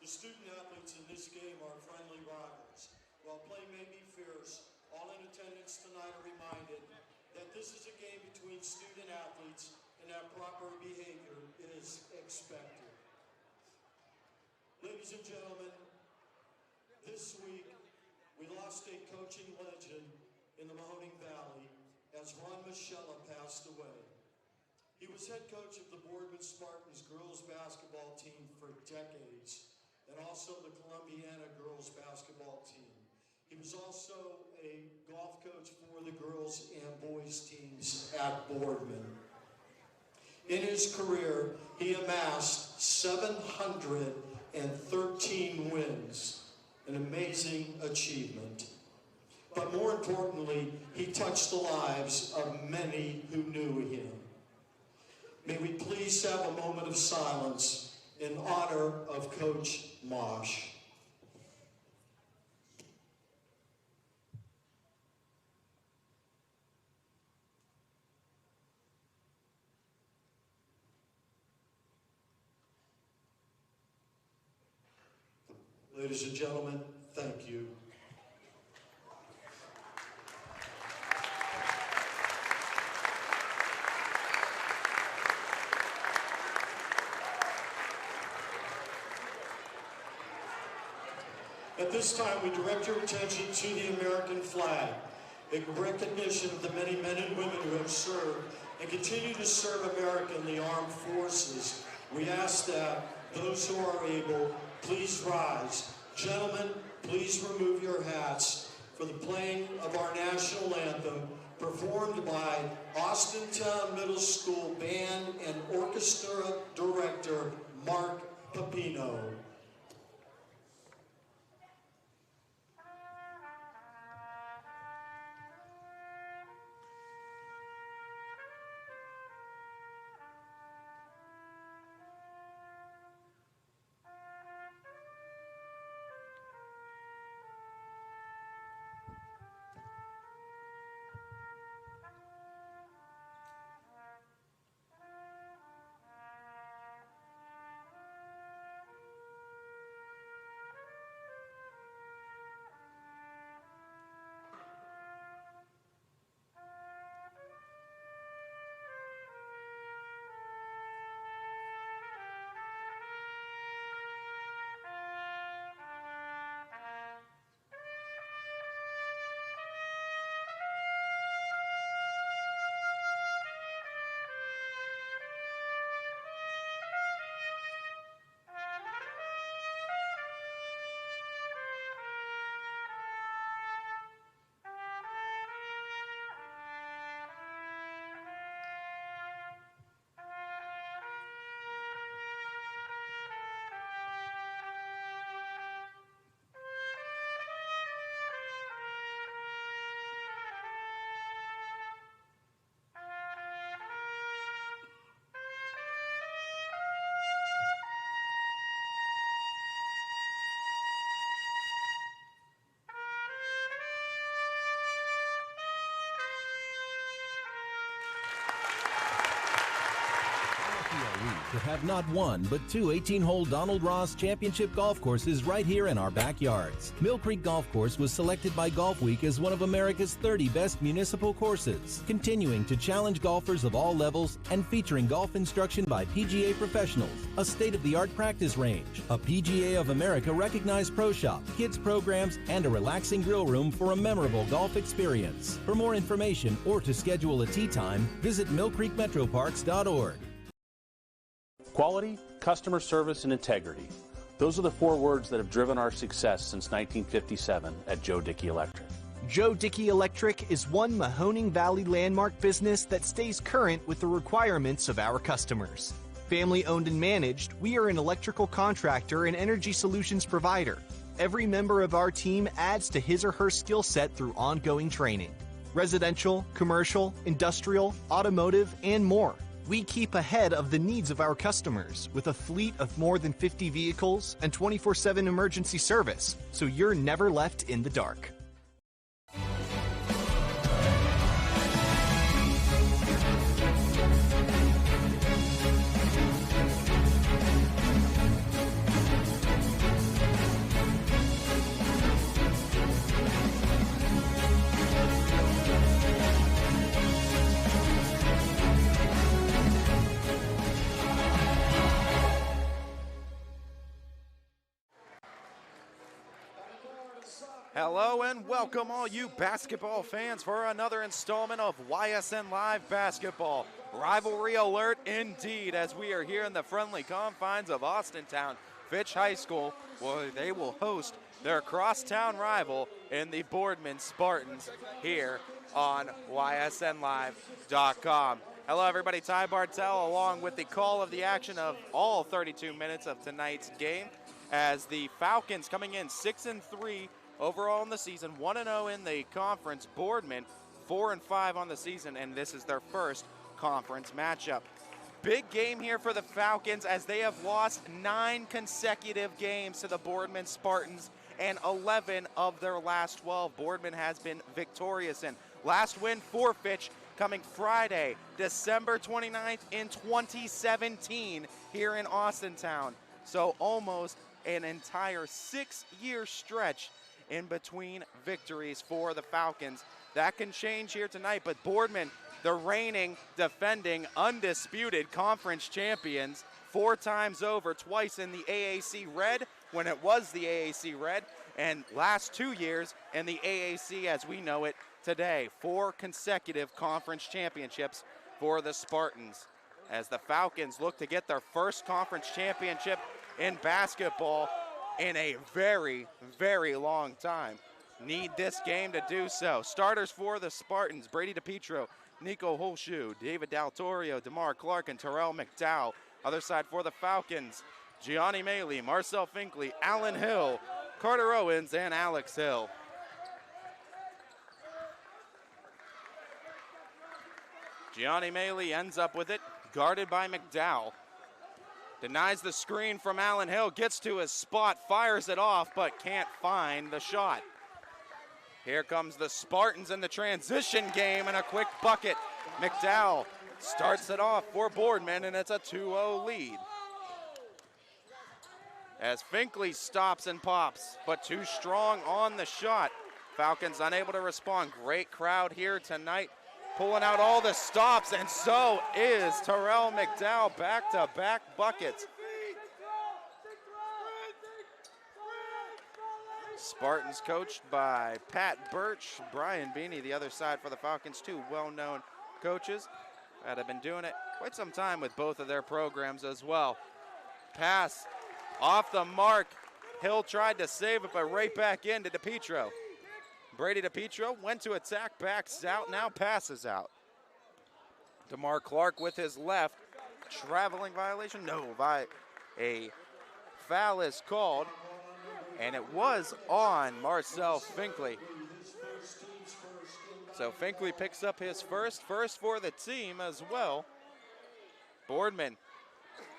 The student athletes in this game are friendly rivals. While play may be fierce, all in attendance tonight are reminded that this is a game between student athletes and that proper behavior is expected. Ladies and gentlemen, this week we lost a coaching legend in the Mahoning Valley as Ron Michella passed away. He was head coach of the Boardman Spartans girls basketball team for decades, and also the Columbiana girls basketball team. He was also a golf coach for the girls and boys teams at Boardman. In his career, he amassed 713 wins, an amazing achievement. But more importantly, he touched the lives of many who knew him. May we please have a moment of silence in honor of Coach Mosh. Ladies and gentlemen, thank you. At this time, we direct your attention to the American flag, in recognition of the many men and women who have served and continue to serve America in the armed forces. We ask that those who are able, please rise. Gentlemen, please remove your hats for the playing of our national anthem, performed by Austintown Middle School Band and Orchestra Director Mark Pepino. To have not one, but two 18-hole Donald Ross Championship golf courses right here in our backyards. Mill Creek Golf Course was selected by Golf Week as one of America's 30 best municipal courses, continuing to challenge golfers of all levels and featuring golf instruction by PGA professionals, a state-of-the-art practice range, a PGA of America recognized pro shop, kids programs, and a relaxing grill room for a memorable golf experience. For more information or to schedule a tee time, visit millcreekmetroparks.org. Quality, customer service, and integrity. Those are the four words that have driven our success since 1957 at Joe Dickey Electric. Joe Dickey Electric is one Mahoning Valley landmark business that stays current with the requirements of our customers. Family owned and managed, we are an electrical contractor and energy solutions provider. Every member of our team adds to his or her skill set through ongoing training. Residential, commercial, industrial, automotive, and more. We keep ahead of the needs of our customers with a fleet of more than 50 vehicles and 24/7 emergency service, so you're never left in the dark. Hello and welcome all you basketball fans for another installment of YSN Live Basketball. Rivalry alert indeed, as we are here in the friendly confines of Austintown Fitch High School, where they will host their crosstown rival in the Boardman Spartans here on YSNLive.com. Hello everybody, Ty Bartell along with the call of the action of all 32 minutes of tonight's game, as the Falcons coming in 6-3 overall in the season, 1-0 in the conference. Boardman 4-5 on the season, and this is their first conference matchup. Big game here for the Falcons, as they have lost 9 consecutive games to the Boardman Spartans, and 11 of their last 12 Boardman has been victorious in. Last win for Fitch coming Friday, December 29th in 2017 here in Austintown. So almost an entire 6-year stretch in between victories for the Falcons. That can change here tonight, but Boardman, the reigning, defending, undisputed conference champions, 4 times over, twice in the AAC Red when it was the AAC Red, and last 2 years in the AAC as we know it today. 4 consecutive conference championships for the Spartans, as the Falcons look to get their first conference championship in basketball in a very, very long time. Need this game to do so. Starters for the Spartans: Brady DePietro, Nico Holshoe, David Daltorio, DeMar Clark, and Terrell McDowell. Other side for the Falcons: Gianni Maley, Marcel Finkley, Alan Hill, Carter Owens, and Alex Hill. Gianni Maley ends up with it, guarded by McDowell. Denies the screen from Alan Hill, gets to his spot, fires it off, but can't find the shot. Here comes the Spartans in the transition game, and a quick bucket. McDowell starts it off for Boardman, and it's a 2-0 lead. As Finkley stops and pops, but too strong on the shot. Falcons unable to respond. Great crowd here tonight, pulling out all the stops, and so is Terrell McDowell. Back-to-back buckets. Spartans coached by Pat Birch, Brian Beanie, the other side for the Falcons, 2 well-known coaches that have been doing it quite some time with both of their programs as well. Pass off the mark. Hill tried to save it, but right back into DePietro. Brady DePietro went to attack, backs out, now passes out. DeMar Clark with his left. Traveling violation? No, a foul is called, and it was on Marcel Finkley. So Finkley picks up his first for the team as well. Boardman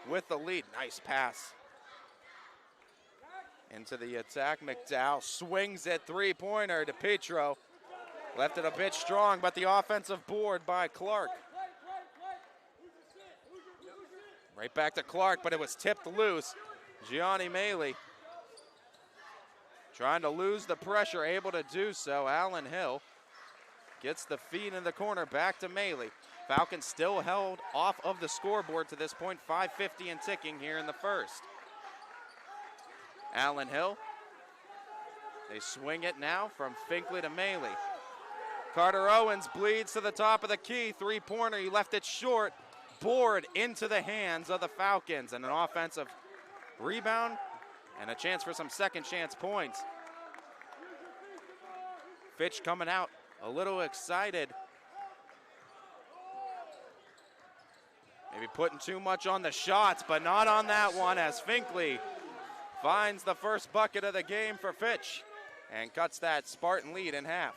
with the lead. Nice pass into the attack. McDowell swings at three-pointer. DePietro left it a bit strong, but the offensive board by Clark. Right back to Clark, but it was tipped loose. Gianni Maley trying to lose the pressure, able to do so. Alan Hill gets the feed in the corner, back to Maley. Falcons still held off of the scoreboard to this point, 5:50 and ticking here in the first. Alan Hill, they swing it now from Finkley to Maley. Carter Owens bleeds to the top of the key, three-pointer, he left it short. Board into the hands of the Falcons, and an offensive rebound and a chance for some second chance points. Fitch coming out a little excited. Maybe putting too much on the shots, but not on that one, as Finkley finds the first bucket of the game for Fitch and cuts that Spartan lead in half.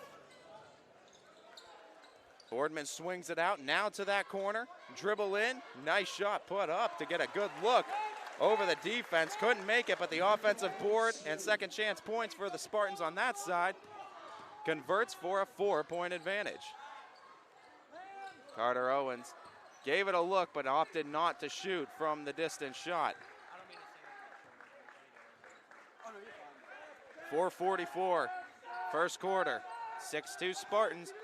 Boardman swings it out, now to that corner, dribble in, nice shot put up to get a good look over the defense. Couldn't make it, but the offensive board and second chance points for the Spartans on that side converts for a 4-point advantage. Carter Owens gave it a look, but opted not to shoot from the distance shot. 4:44, first quarter, 6-2 Spartans.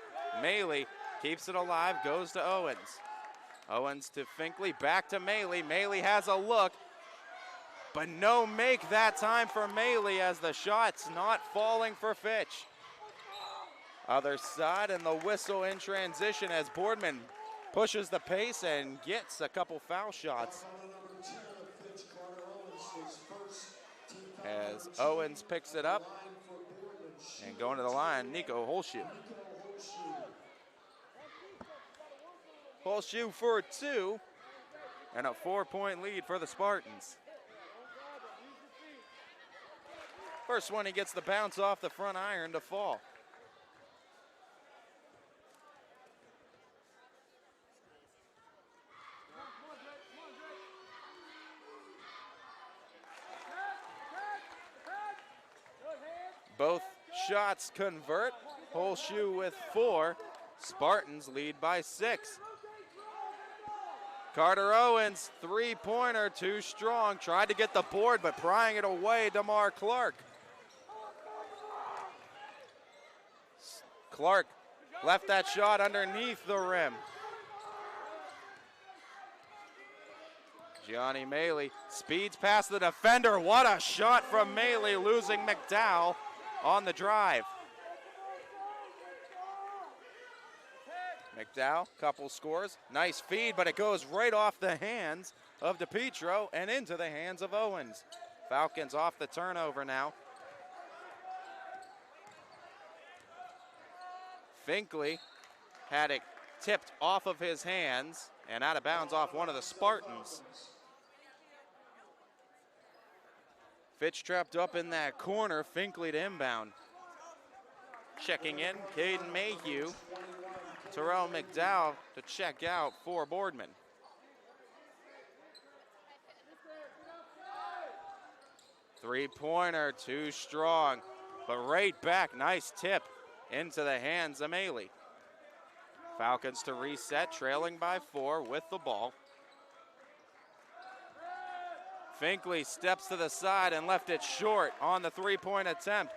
Maley keeps it alive, goes to Owens. Owens to Finkley, back to Maley. Maley has a look, but no make that time for Maley as the shot's not falling for Fitch. Other side, and the whistle in transition as Boardman pushes the pace and gets a couple foul shots. As Owens picks it up and going to the line, Nico Holshoe. Holshoe for 2 and a 4-point lead for the Spartans. First one, he gets the bounce off the front iron to fall. Both shots convert. Holshoe with 4. Spartans lead by 6. Carter Owens, 3-pointer, too strong. Tried to get the board, but prying it away, DeMar Clark. Clark left that shot underneath the rim. Gianni Maley speeds past the defender. What a shot from Maley, losing McDowell on the drive. McDowell, couple scores. Nice feed, but it goes right off the hands of DePietro and into the hands of Owens. Falcons off the turnover now. Finkley had it tipped off of his hands and out of bounds off one of the Spartans. Fitch trapped up in that corner. Finkley to inbound. Checking in, Caden Mayhew. Terrell McDowell to check out for Boardman. Three-pointer, too strong, but right back, nice tip into the hands of Maley. Falcons to reset, trailing by 4 with the ball. Finkley steps to the side and left it short on the three-point attempt.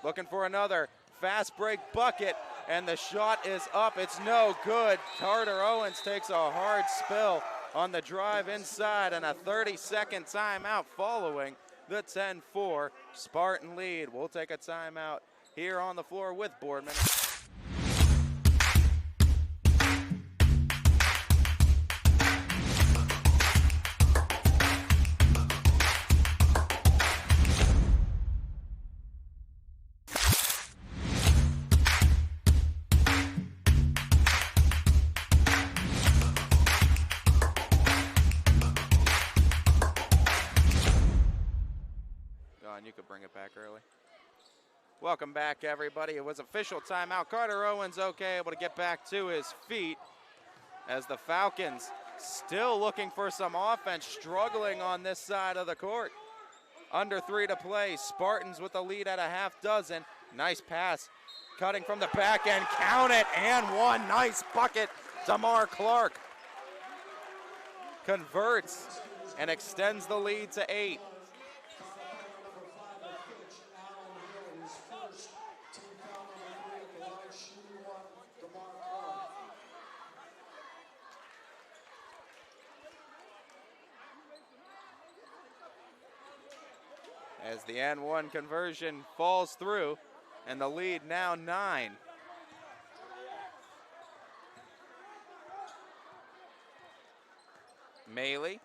Looking for another fast break bucket, and the shot is up. It's no good. Carter Owens takes a hard spill on the drive inside, and a 30-second timeout following the 10-4 Spartan lead. We'll take a timeout here on the floor with Boardman. You could bring it back early. Welcome back, everybody. It was official timeout. Carter Owens able to get back to his feet as the Falcons still looking for some offense, struggling on this side of the court. Under 3 to play. Spartans with the lead at a half dozen. Nice pass. Cutting from the back end. Count it, and one. Nice bucket. DeMar Clark converts and extends the lead to 8. As the N1 conversion falls through, and the lead now 9. Maley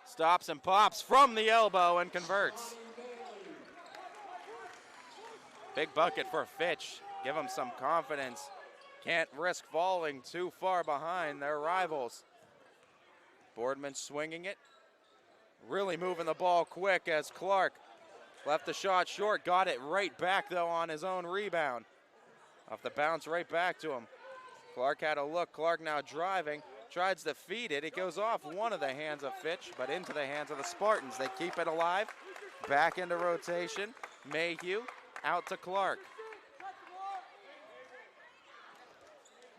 stops and pops from the elbow and converts. Big bucket for Fitch. Give him some confidence. Can't risk falling too far behind their rivals. Boardman swinging it. Really moving the ball quick as Clark left the shot short. Got it right back, though, on his own rebound. Off the bounce right back to him. Clark had a look. Clark now driving. Tries to feed it. It goes off one of the hands of Fitch, but into the hands of the Spartans. They keep it alive. Back into rotation. Mayhew out to Clark.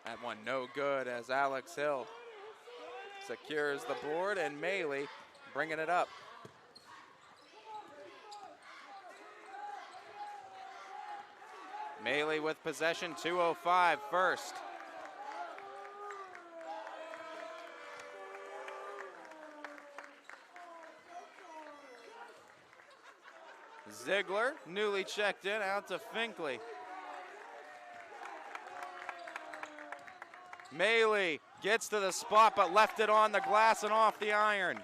That one no good as Alex Hill secures the board, and Maley bringing it up. Maley with possession, 2:05 first. Ziegler, newly checked in, out to Finkley. Maley gets to the spot, but left it on the glass and off the iron.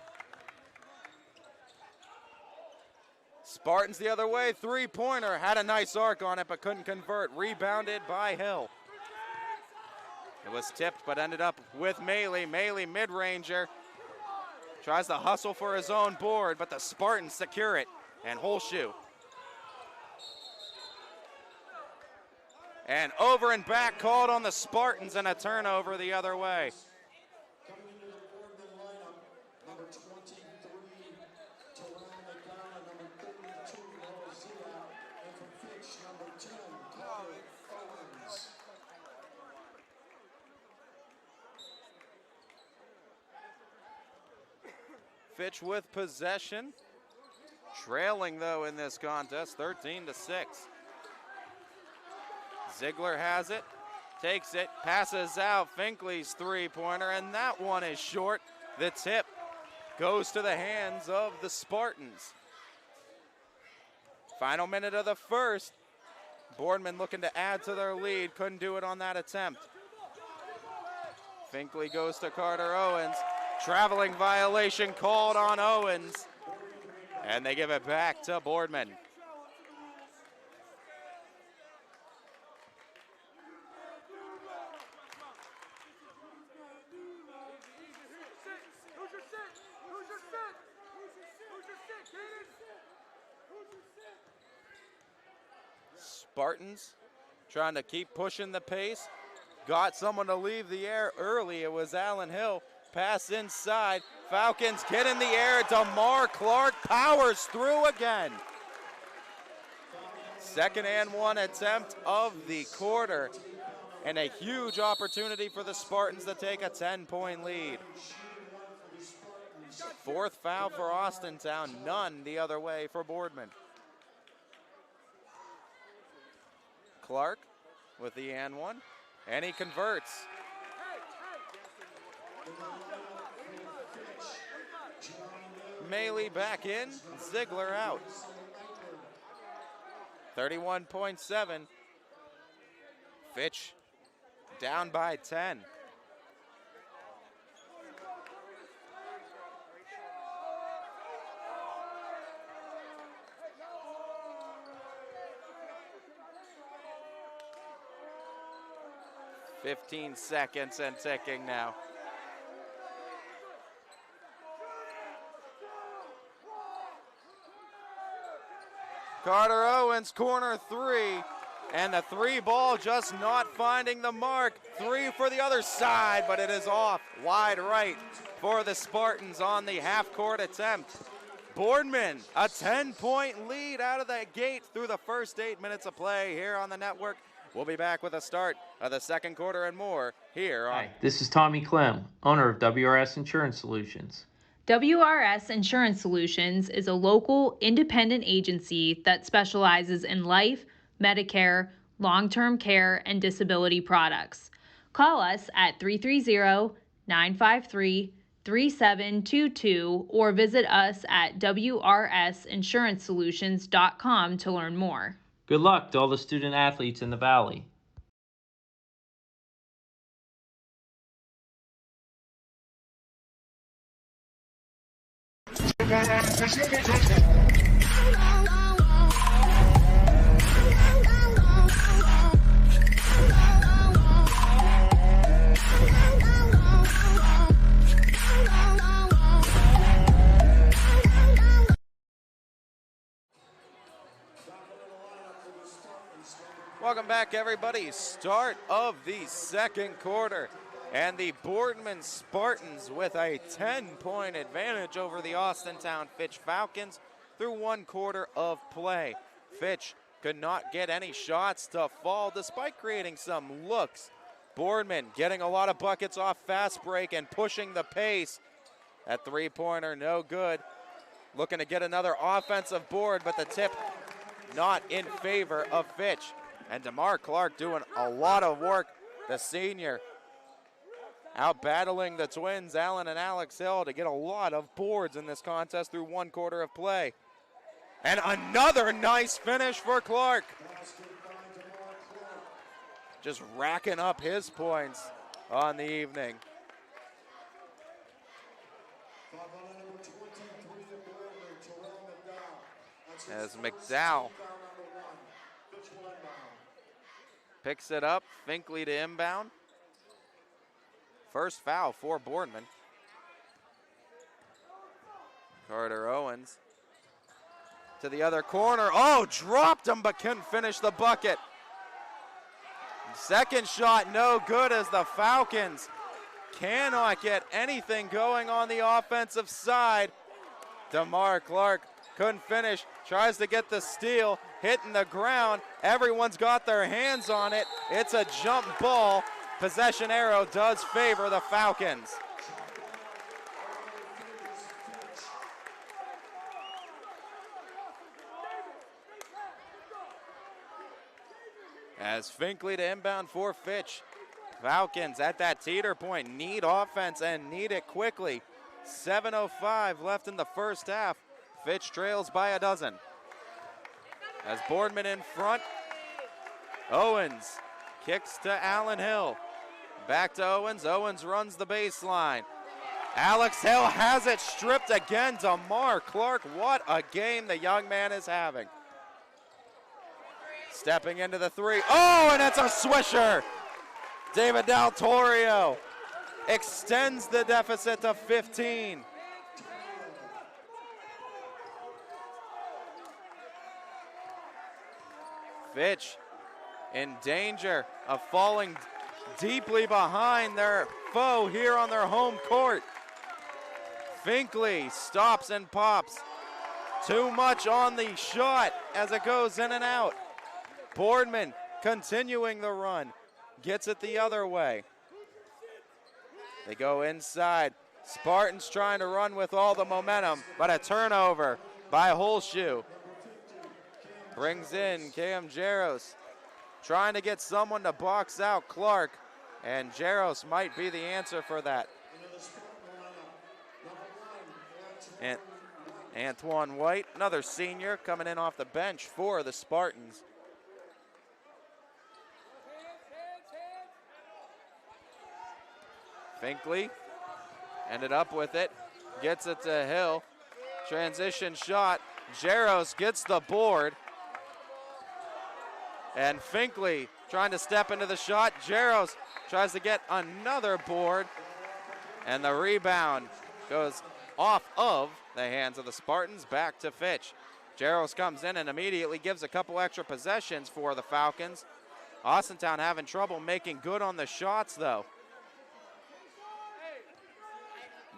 Spartans the other way, three-pointer, had a nice arc on it, but couldn't convert. Rebounded by Hill. It was tipped, but ended up with Maley. Maley, mid-ranger, tries to hustle for his own board, but the Spartans secure it, and Holshoe. And over and back called on the Spartans, and a turnover the other way. Coming into the Boardman lineup, number 23, Terrell McDonough, number 32, Noah Zia, and from Fitch, number 10, Carter Owens. Fitch with possession. Trailing, though, in this contest, 13-6. Ziegler has it, takes it, passes out Finkley's three-pointer, and that one is short. The tip goes to the hands of the Spartans. Final minute of the first. Boardman looking to add to their lead, couldn't do it on that attempt. Finkley goes to Carter Owens. Traveling violation called on Owens, and they give it back to Boardman. Spartans trying to keep pushing the pace. Got someone to leave the air early. It was Allen Hill. Pass inside. Falcons get in the air. DeMar Clark powers through again. Second and one attempt of the quarter. And a huge opportunity for the Spartans to take a 10-point lead. Fourth foul for Austintown. None the other way for Boardman. Clark with the and one, and he converts. Maley back in, Ziegler out. 31.7. Fitch down by 10. $15 seconds and ticking now. Carter Owens, corner three, and the three ball just not finding the mark. Three for the other side, but it is off wide right for the Spartans on the half-court attempt. Boardman, a 10-point lead out of the gate through the first 8 minutes of play here on the network. We'll be back with a start of the second quarter and more here on. Hi, this is Tommy Clem, owner of WRS Insurance Solutions. WRS Insurance Solutions is a local independent agency that specializes in life, Medicare, long-term care, and disability products. Call us at 330-953-3722 or visit us at wrsinsuranceSolutions.com to learn more. Good luck to all the student athletes in the Valley. Welcome back, everybody. Start of the second quarter. And the Boardman Spartans with a 10-point advantage over the Austintown Fitch Falcons through one quarter of play. Fitch could not get any shots to fall despite creating some looks. Boardman getting a lot of buckets off fast break and pushing the pace. That three-pointer no good. Looking to get another offensive board, but the tip not in favor of Fitch. And DeMar Clark doing a lot of work, the senior. Out battling the twins, Allen and Alex Hill, to get a lot of boards in this contest through one quarter of play. And another nice finish for Clark. Just racking up his points on the evening. As McDowell picks it up, Finkley to inbound. First foul for Boardman. Carter Owens to the other corner. Oh, dropped him but couldn't finish the bucket. Second shot no good as the Falcons cannot get anything going on the offensive side. DeMar Clark couldn't finish, tries to get the steal, hitting the ground. Everyone's got their hands on it. It's a jump ball. Possession arrow does favor the Falcons. As Finkley to inbound for Fitch. Falcons at that teeter point need offense and need it quickly. 7:05 left in the first half. Fitch trails by a dozen. As Boardman in front, Owens kicks to Allen Hill. Back to Owens. Owens runs the baseline. Alex Hill has it stripped again. DeMar Clark, what a game the young man is having. Stepping into the three. Oh, and it's a swisher. David Del Torrio extends the deficit to 15. Fitch in danger of falling deeply behind their foe here on their home court. Finkley stops and pops. Too much on the shot as it goes in and out. Boardman continuing the run. Gets it the other way. They go inside. Spartans trying to run with all the momentum, but a turnover by Holshoe. Brings in Cam Jaros, trying to get someone to box out Clark, and Jaros might be the answer for that. And Antoine White, another senior, coming in off the bench for the Spartans. Finkley ended up with it, gets it to Hill. Transition shot, Jaros gets the board. And Finkley trying to step into the shot. Jaros tries to get another board. And the rebound goes off of the hands of the Spartans, back to Fitch. Jaros comes in and immediately gives a couple extra possessions for the Falcons. Austintown having trouble making good on the shots, though.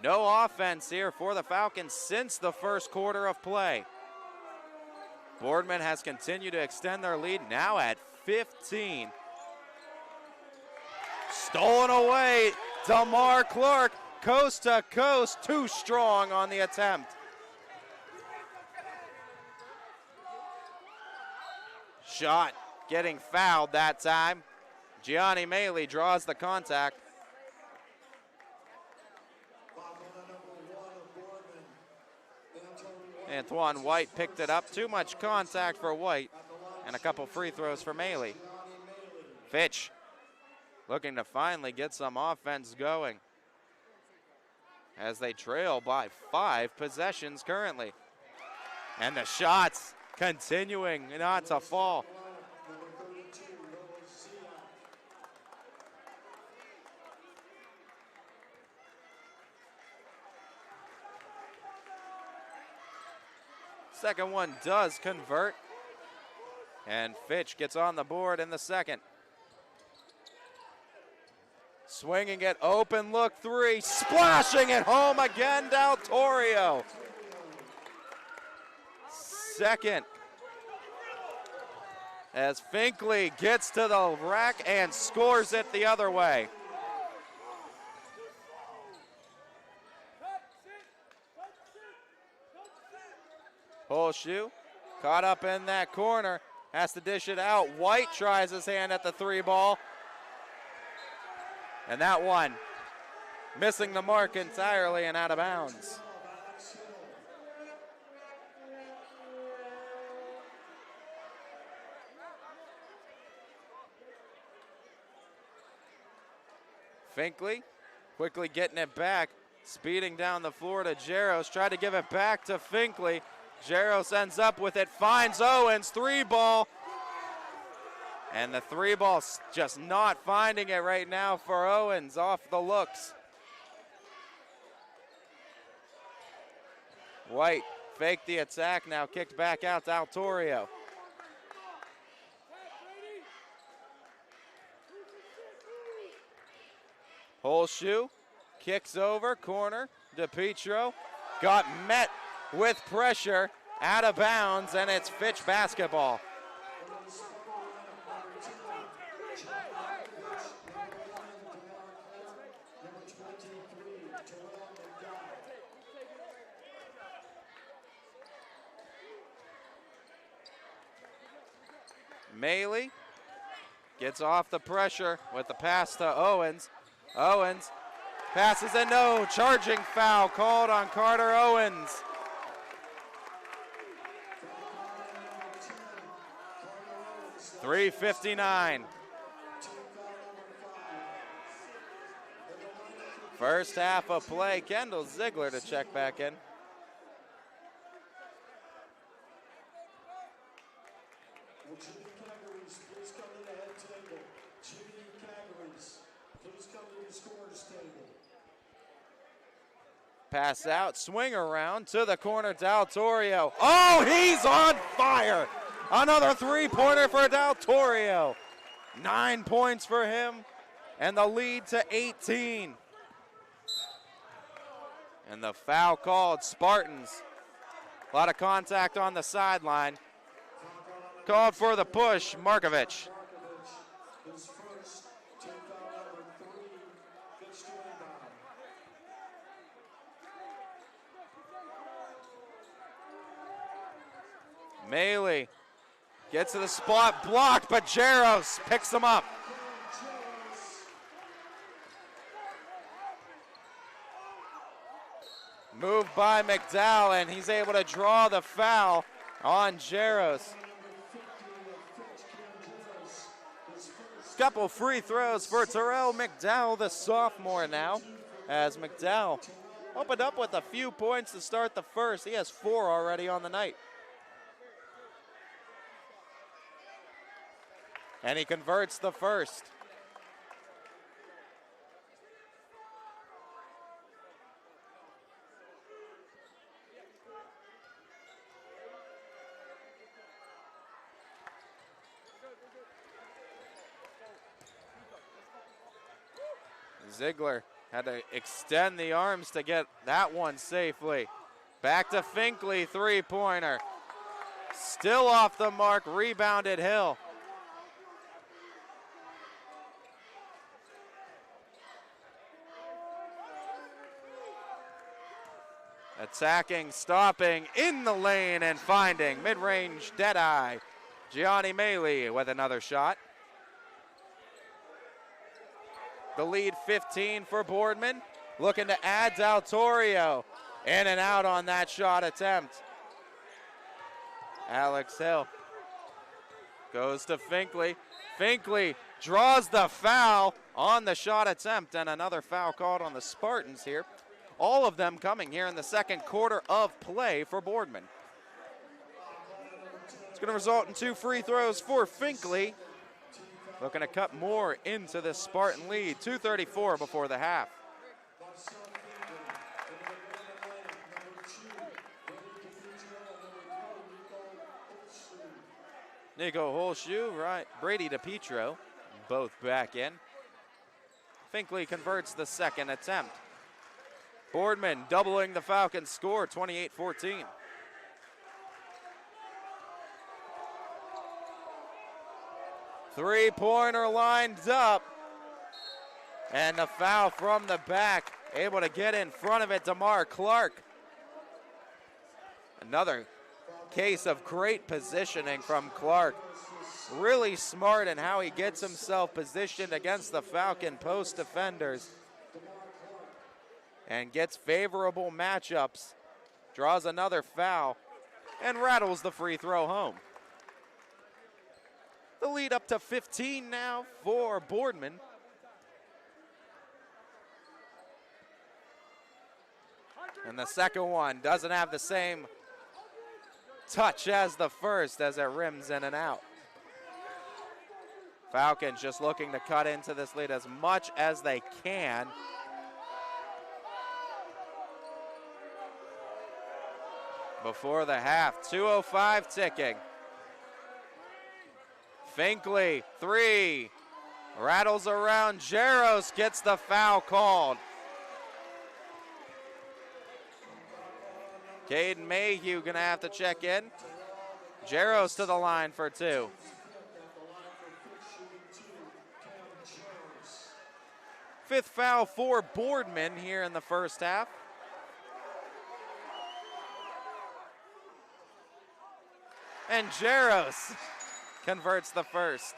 No offense here for the Falcons since the first quarter of play. Boardman has continued to extend their lead, now at 15. Stolen away, DeMar Clark, coast to coast, too strong on the attempt. Shot getting fouled that time. Gianni Maley draws the contact. Antoine White picked it up. Too much contact for White, and a couple free throws for Maley. Fitch looking to finally get some offense going as they trail by 5 possessions currently. And the shots continuing not to fall. Second one does convert. And Fitch gets on the board in the second. Swinging it, open look three, splashing it home again, Del Torrio. Second. As Finkley gets to the rack and scores it the other way. Holshoe caught up in that corner, has to dish it out. White tries his hand at the 3 ball. And that one missing the mark entirely and out of bounds. Finkley quickly getting it back, speeding down the floor to Jaros, tried to give it back to Finkley. Jaros ends up with it, finds Owens, 3-ball. And the 3-ball's just not finding it right now for Owens, off the looks. White faked the attack, now kicked back out to Altorio. Holshoe kicks over, corner, DePietro. Got met with pressure, out of bounds, and it's Fitch basketball. Maley gets off the pressure with the pass to Owens. Owens passes and no, charging foul called on Carter Owens. .359. First half of play, Kendall Ziegler to check back in. Pass out, swing around to the corner, Daltorio. Oh, he's on fire! Another 3-pointer for Daltorio. 9 points for him, and the lead to 18. And the foul called, Spartans. A lot of contact on the sideline. Called for the push, Markovich. Maley gets to the spot, blocked, but Jaros picks him up. Moved by McDowell, and he's able to draw the foul on Jaros. Couple free throws for Terrell McDowell, the sophomore now, as McDowell opened up with a few points to start the first. He has 4 already on the night. And he converts the first. Ziegler had to extend the arms to get that one safely. Back to Finkley, 3-pointer. Still off the mark, rebounded Hill. Attacking, stopping, in the lane and finding. Mid-range dead-eye. Gianni Maley with another shot. The lead 15 for Boardman. Looking to add Daltorio. In and out on that shot attempt. Alex Hill goes to Finkley. Finkley draws the foul on the shot attempt, and another foul called on the Spartans here. All of them coming here in the second quarter of play for Boardman. It's going to result in 2 free throws for Finkley. Looking to cut more into this Spartan lead. 2:34 before the half. Nico Holshoe, right? Brady DePietro, both back in. Finkley converts the second attempt. Boardman doubling the Falcons' score, 28-14. Three-pointer lined up. And the foul from the back. Able to get in front of it, DeMar Clark. Another case of great positioning from Clark. Really smart in how he gets himself positioned against the Falcon post defenders. And gets favorable matchups. Draws another foul. And rattles the free throw home. The lead up to 15 now for Boardman. And the second one doesn't have the same touch as the first as it rims in and out. Falcons just looking to cut into this lead as much as they can. Before the half, 2:05 ticking. Finkley, 3, rattles around. Jaros gets the foul called. Caden Mayhew gonna have to check in. Jaros to the line for 2. Fifth foul for Boardman here in the first half. And Jaros converts the first.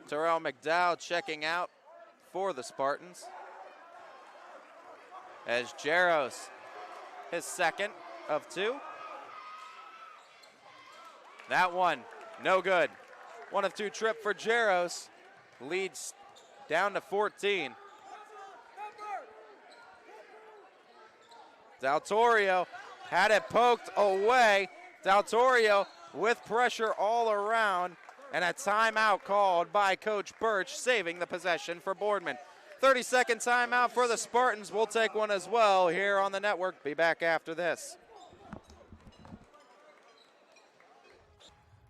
Terrell McDowell checking out for the Spartans. As Jaros, his second of 2. That one, no good. 1 of 2 trip for Jaros. Leads down to 14. Del Torrio had it poked away. Del Torrio with pressure all around, and a timeout called by Coach Birch, saving the possession for Boardman. 30-second timeout for the Spartans. We'll take one as well here on the network. Be back after this.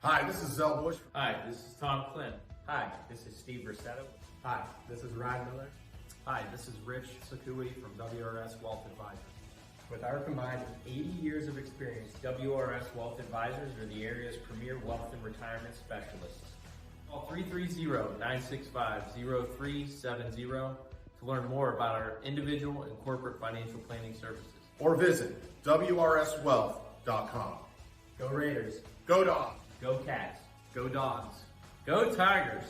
Hi, this is Zell Bush. Hi, this is Tom Clint. Hi, this is Steve Rossetto. Hi, this is Ryan Miller. Hi, this is Rich Sakui from WRS Wealth Advisors. With our combined 80 years of experience, WRS Wealth Advisors are the area's premier wealth and retirement specialists. Call 330-965-0370 to learn more about our individual and corporate financial planning services. Or visit WRSwealth.com. go Raiders, Go Dogs! Go Cats. Go Dogs. Go Tigers.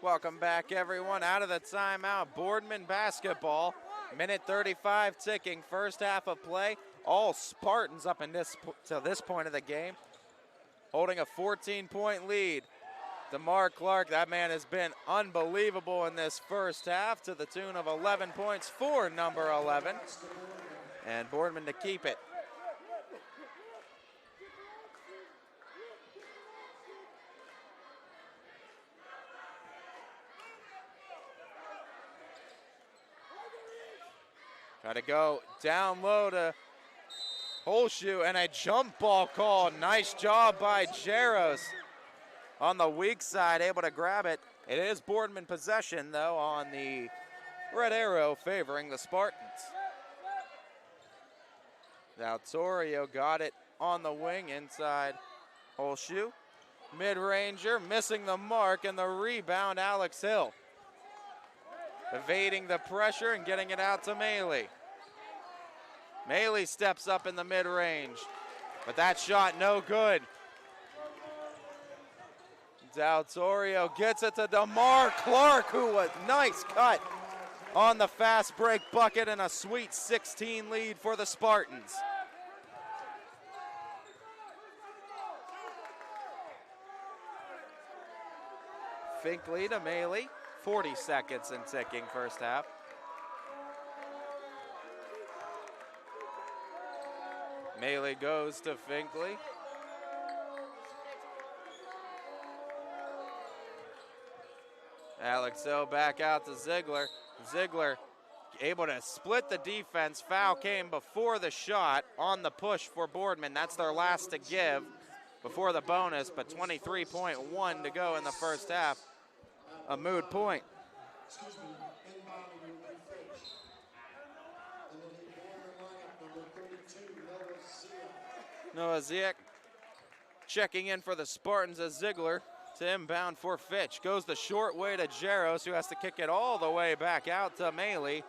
Welcome back, everyone. Out of the timeout, Boardman basketball. Minute 35 ticking, first half of play. All Spartans up in to this point of the game, holding a 14-point lead. DeMar Clark, that man has been unbelievable in this first half, to the tune of 11 points for number 11. And Boardman to keep it. Try to go down low to Holshoe, and a jump ball call. Nice job by Jaros on the weak side, able to grab it. It is Boardman possession, though, on the red arrow favoring the Spartans. Now Torrio got it on the wing inside Holshoe. Mid-ranger missing the mark, and the rebound, Alex Hill. Evading the pressure and getting it out to Maley. Maley steps up in the mid-range, but that shot no good. Del Torrio gets it to DeMar Clark, who was nice cut on the fast break bucket, and a sweet 16 lead for the Spartans. Finkley to Maley. 40 seconds and ticking first half. Maley goes to Finkley. Alex Hill back out to Ziegler. Ziegler able to split the defense. Foul came before the shot on the push for Boardman. That's their last to give before the bonus, but 23.1 to go in the first half. A moot point. Noah Ziek checking in for the Spartans as Ziegler to inbound for Fitch. Goes the short way to Jaros, who has to kick it all the way back out to Maley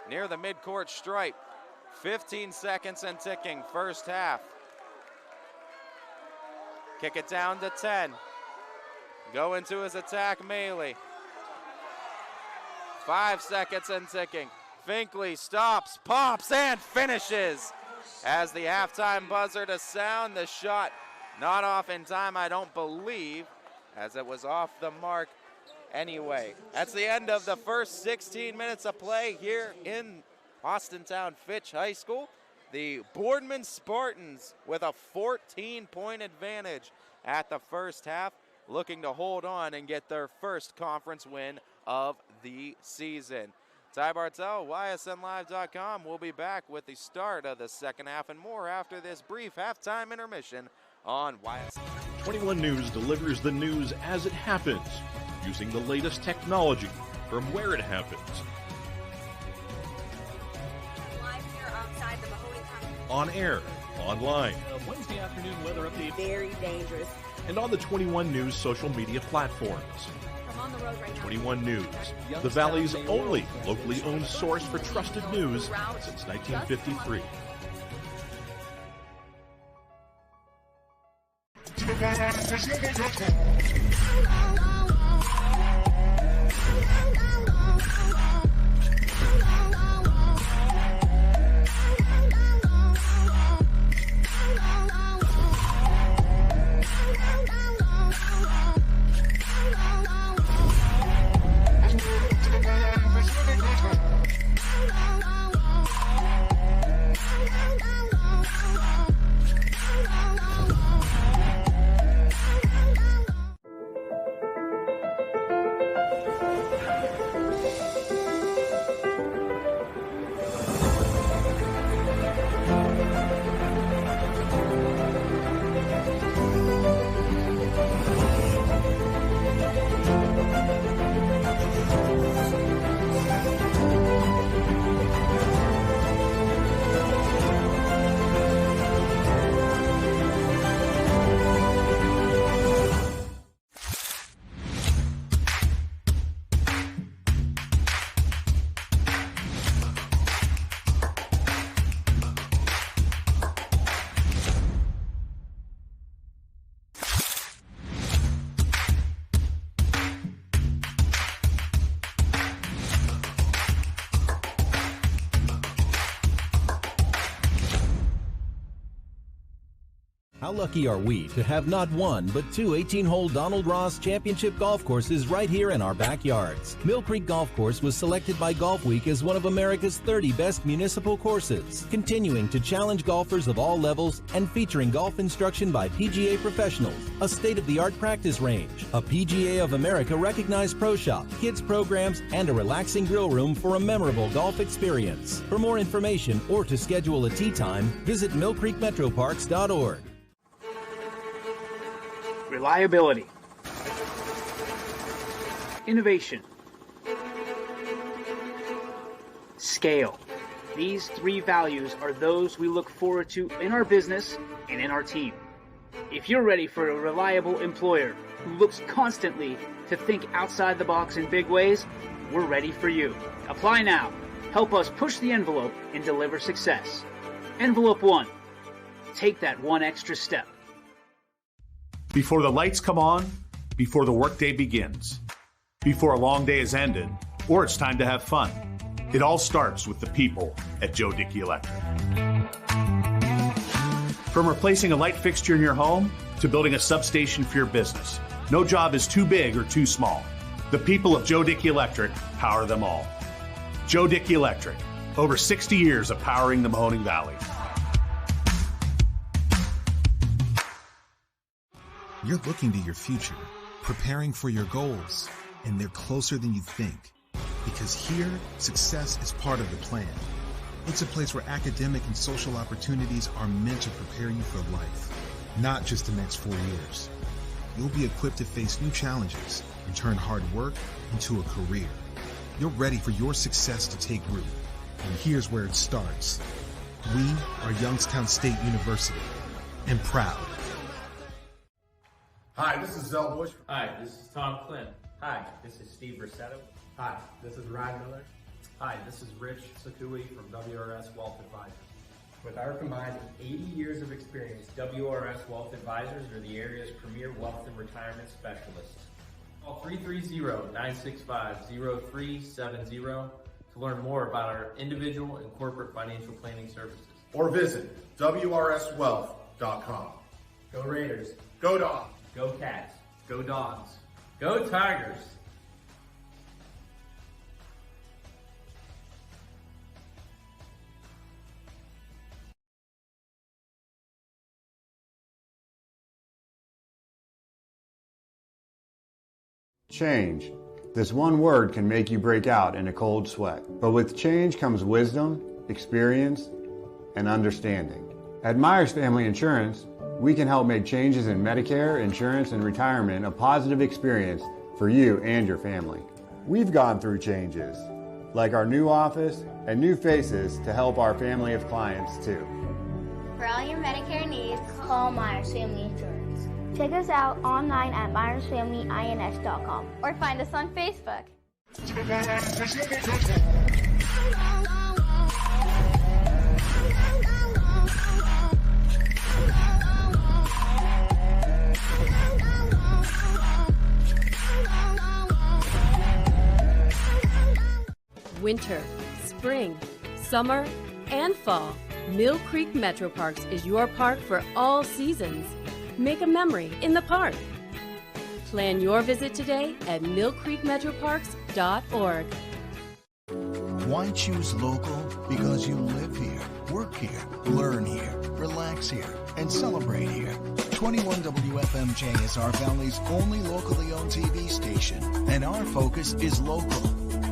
near the midcourt stripe. 15 seconds and ticking, first half. Kick it down to 10. Go into his attack, Maley. 5 seconds and ticking. Finkley stops, pops, and finishes. As the halftime buzzer to sound, the shot not off in time, I don't believe, as it was off the mark anyway. That's the end of the first 16 minutes of play here in Austintown Fitch High School. The Boardman Spartans with a 14-point advantage at the first half, looking to hold on and get their first conference win of the season. Ty Bartel, YSNLive.com. We'll be back with the start of the second half and more after this brief halftime intermission on YSN. 21 News delivers the news as it happens, using the latest technology from where it happens. Live here outside the Mahoning Valley. On air, online, Wednesday afternoon weather update. Very dangerous. and on the 21 News social media platforms. I'm on the road right now. 21 News, the Valley's only locally owned source for trusted news since 1953. How lucky are we to have not one, but two 18-hole Donald Ross Championship golf courses right here in our backyards. Mill Creek Golf Course was selected by Golf Week as one of America's 30 best municipal courses, continuing to challenge golfers of all levels and featuring golf instruction by PGA professionals, a state-of-the-art practice range, a PGA of America recognized pro shop, kids programs, and a relaxing grill room for a memorable golf experience. For more information or to schedule a tee time, visit millcreekmetroparks.org. Reliability, innovation, scale. These three values are those we look forward to in our business and in our team. If you're ready for a reliable employer who looks constantly to think outside the box in big ways, we're ready for you. Apply now. Help us push the envelope and deliver success. Envelope 1. Take that one extra step. Before the lights come on, before the workday begins, before a long day is ended, or it's time to have fun. It all starts with the people at Joe Dickey Electric. From replacing a light fixture in your home to building a substation for your business, no job is too big or too small. The people of Joe Dickey Electric power them all. Joe Dickey Electric, over 60 years of powering the Mahoning Valley. You're looking to your future, preparing for your goals, and they're closer than you think. Because here, success is part of the plan. It's a place where academic and social opportunities are meant to prepare you for life, not just the next 4 years. You'll be equipped to face new challenges and turn hard work into a career. You're ready for your success to take root. And here's where it starts. We are Youngstown State University, and proud. Hi, this is Zell Bush. Hi, this is Tom Clint. Hi, this is Steve Rossetto. Hi, this is Ryan Miller. Hi, this is Rich Sakui from WRS Wealth Advisors. With our combined 80 years of experience, WRS Wealth Advisors are the area's premier wealth and retirement specialists. Call 330-965-0370 to learn more about our individual and corporate financial planning services. Or visit WRSwealth.com. Go Raiders. Go Dogs. Go Cats. Go Dogs. Go Tigers. Change. This one word can make you break out in a cold sweat. But with change comes wisdom, experience, and understanding. At Myers Family Insurance, we can help make changes in Medicare, insurance, and retirement a positive experience for you and your family. We've gone through changes, like our new office and new faces to help our family of clients too. For all your Medicare needs, call Myers Family Insurance. Check us out online at myersfamilyins.com or find us on Facebook. Winter, spring, summer, and fall, Mill Creek Metro Parks is your park for all seasons. Make a memory in the park. Plan your visit today at millcreekmetroparks.org. Why choose local? Because you live here, work here, learn here, relax here, and celebrate here. 21 WFMJ is our Valley's only locally owned TV station, and our focus is local.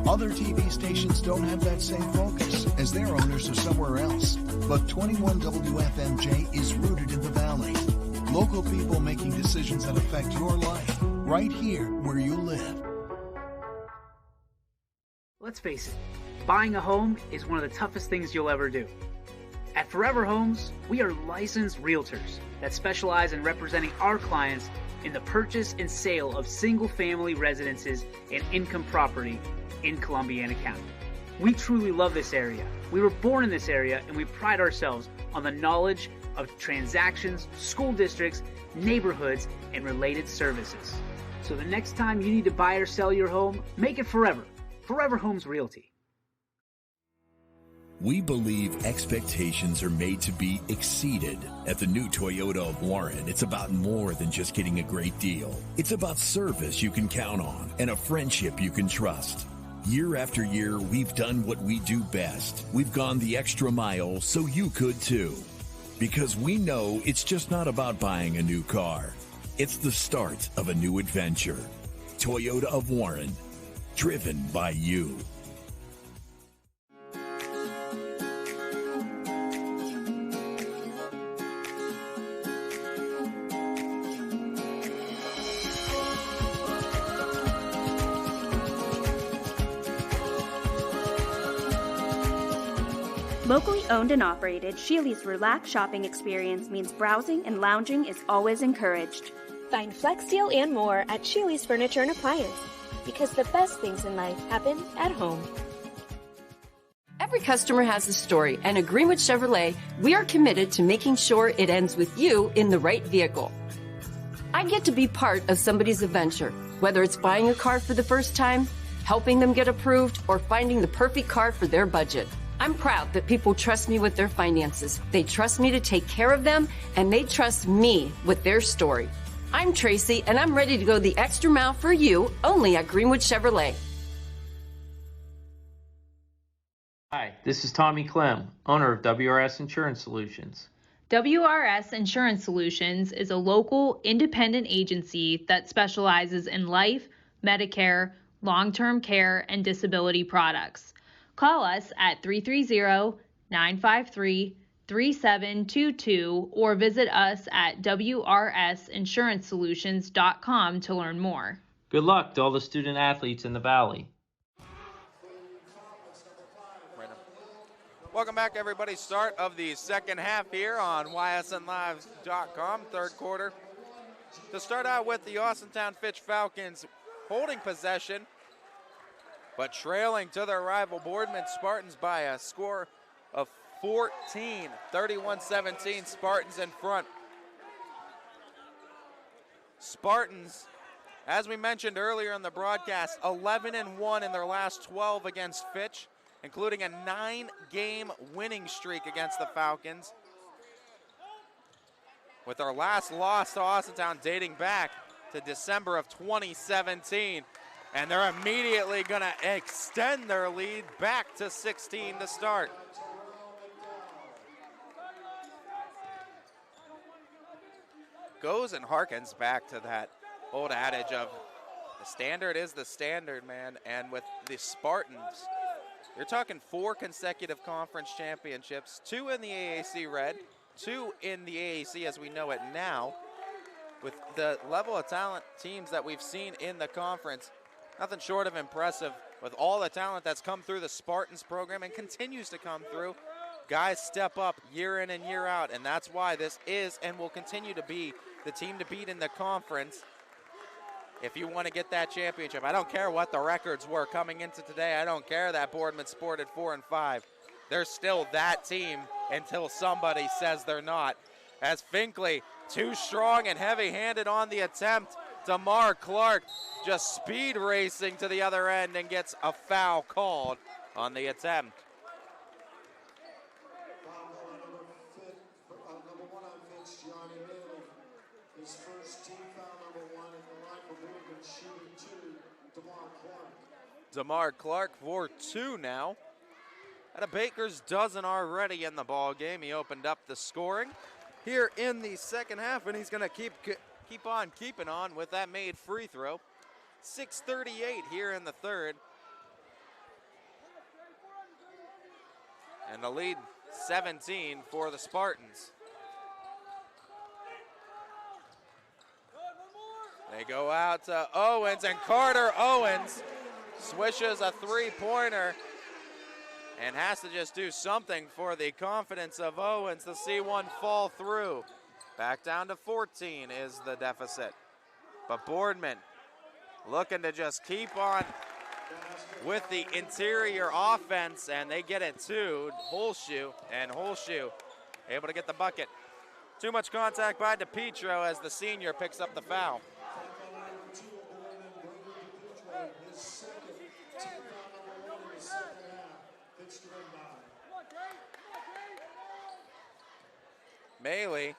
Other TV stations don't have that same focus, as their owners are somewhere else. But 21 WFMJ is rooted in the Valley. Local people making decisions that affect your life, right here where you live. Let's face it, buying a home is one of the toughest things you'll ever do. At Forever Homes, we are licensed realtors that specialize in representing our clients in the purchase and sale of single-family residences and income property in Columbiana County. We truly love this area. We were born in this area, and we pride ourselves on the knowledge of transactions, school districts, neighborhoods, and related services. So the next time you need to buy or sell your home, make it Forever. Forever Homes Realty. We believe expectations are made to be exceeded. At the new Toyota of Warren, it's about more than just getting a great deal. It's about service you can count on and a friendship you can trust. Year after year, we've done what we do best. We've gone the extra mile so you could too. Because we know it's just not about buying a new car. It's the start of a new adventure. Toyota of Warren, driven by you. Locally owned and operated, Sheely's relaxed shopping experience means browsing and lounging is always encouraged. Find Flex Deal and more at Sheely's Furniture and Appliance, because the best things in life happen at home. Every customer has a story, and at Greenwood Chevrolet, we are committed to making sure it ends with you in the right vehicle. I get to be part of somebody's adventure, whether it's buying a car for the first time, helping them get approved, or finding the perfect car for their budget. I'm proud that people trust me with their finances. They trust me to take care of them, and they trust me with their story. I'm Tracy, and I'm ready to go the extra mile for you, only at Greenwood Chevrolet. Hi, this is Tommy Clem, owner of WRS Insurance Solutions. WRS Insurance Solutions is a local, independent agency that specializes in life, Medicare, long-term care, and disability products. Call us at 330-953-3722 or visit us at wrsinsuranceSolutions.com to learn more. Good luck to all the student athletes in the Valley. Welcome back, everybody. Start of the second half here on ysnlive.com, third quarter. To start out with, the Austintown Fitch Falcons holding possession, but trailing to their rival Boardman Spartans by a score of 14, 31-17, Spartans in front. Spartans, as we mentioned earlier in the broadcast, 11-1 in their last 12 against Fitch, including a 9-game winning streak against the Falcons, with their last loss to Austintown dating back to December of 2017. And they're immediately going to extend their lead back to 16 to start. Goes and harkens back to that old adage of The standard is the standard, man. And with the Spartans, you're talking 4 consecutive conference championships, 2 in the AAC Red, 2 in the AAC as we know it now. With the level of talent teams that we've seen in the conference, nothing short of impressive with all the talent that's come through the Spartans program and continues to come through. Guys step up year in and year out, and that's why this is and will continue to be the team to beat in the conference if you want to get that championship. I don't care what the records were coming into today. I don't care that Boardman sported 4 and 5. They're still that team until somebody says they're not. As Finkley, too strong and heavy-handed on the attempt. DeMar Clark just speed racing to the other end and gets a foul called on the attempt. Number 1 on Fitch, Johnny Middle. His first team foul, number 1 at the line for Boardman, shooting 2, DeMar Clark. DeMar Clark for 2 now. At a Baker's dozen already in the ball game. He opened up the scoring here in the second half, and he's going to keep on keeping on with that made free throw. 6:38 here in the third. And the lead 17 for the Spartans. They go out to Owens, and Carter Owens swishes a three-pointer and has to just do something for the confidence of Owens to see one fall through. Back down to 14 is the deficit. But Boardman looking to just keep on with the interior offense, and they get it to Holshoe, and Holshoe able to get the bucket. Too much contact by DePietro as the senior picks up the foul. Maley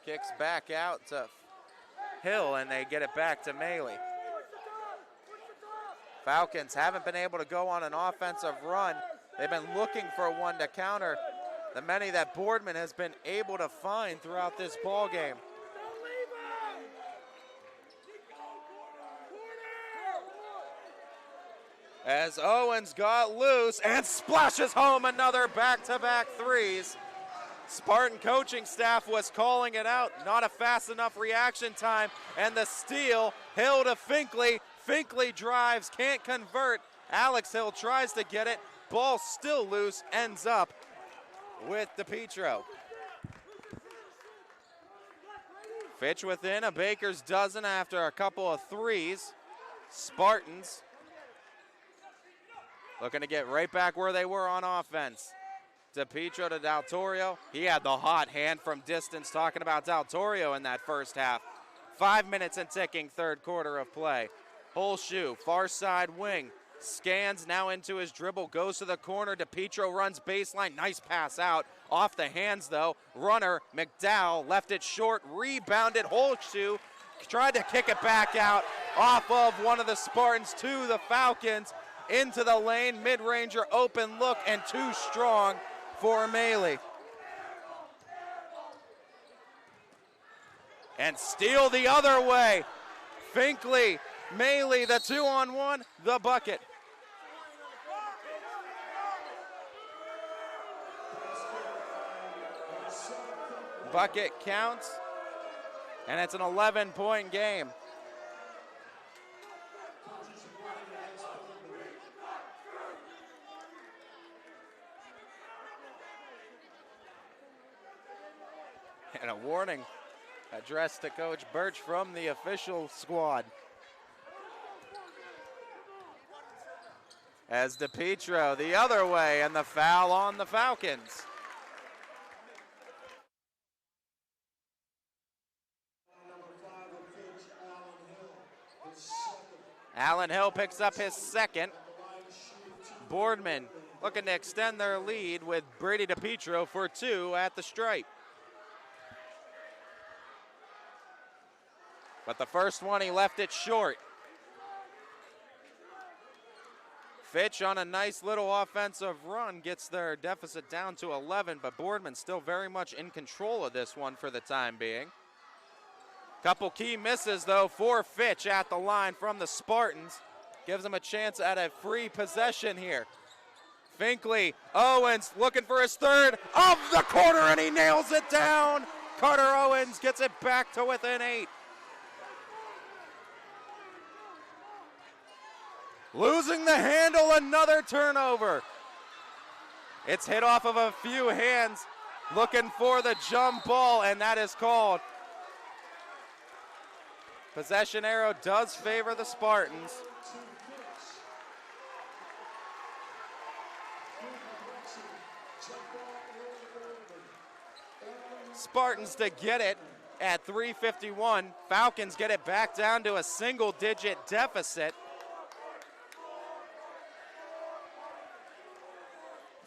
kicks back out to Hill, and they get it back to Maley. Falcons haven't been able to go on an offensive run. They've been looking for one to counter the many that Boardman has been able to find throughout this ball game. As Owens got loose and splashes home another back-to-back threes. Spartan coaching staff was calling it out. Not a fast enough reaction time. And the steal, Hill to Finkley. Finkley drives, can't convert. Alex Hill tries to get it. Ball still loose, ends up with DePietro. Fitch within a Baker's dozen after a couple of threes. Spartans looking to get right back where they were on offense. DePietro to Del Torrio. He had the hot hand from distance, talking about Del Torrio in that first half. 5 minutes and ticking, third quarter of play. Holshoe, far side wing, scans now into his dribble, goes to the corner. DePietro runs baseline, nice pass out. Off the hands though, runner, McDowell left it short, rebounded. Holshoe tried to kick it back out off of one of the Spartans to the Falcons. Into the lane, mid-ranger, open look, and too strong for Maley. And steal the other way. Finkley, Maley, the 2-on-1, the bucket. Bucket counts, and it's an 11-point game. And a warning addressed to Coach Birch from the official squad. As DePietro the other way, and the foul on the Falcons. Allen Hill picks up his second. Boardman looking to extend their lead with Brady DePietro for 2 at the stripe. But the first one, he left it short. Fitch on a nice little offensive run gets their deficit down to 11, but Boardman still very much in control of this one for the time being. Couple key misses, though, for Fitch at the line from the Spartans. Gives them a chance at a free possession here. Finkley, Owens looking for his third of the quarter, and he nails it down. Carter Owens gets it back to within 8. Losing the handle, another turnover. It's hit off of a few hands, looking for the jump ball, and that is called. Possession arrow does favor the Spartans. Spartans to get it at 3:51. Falcons get it back down to a single-digit deficit.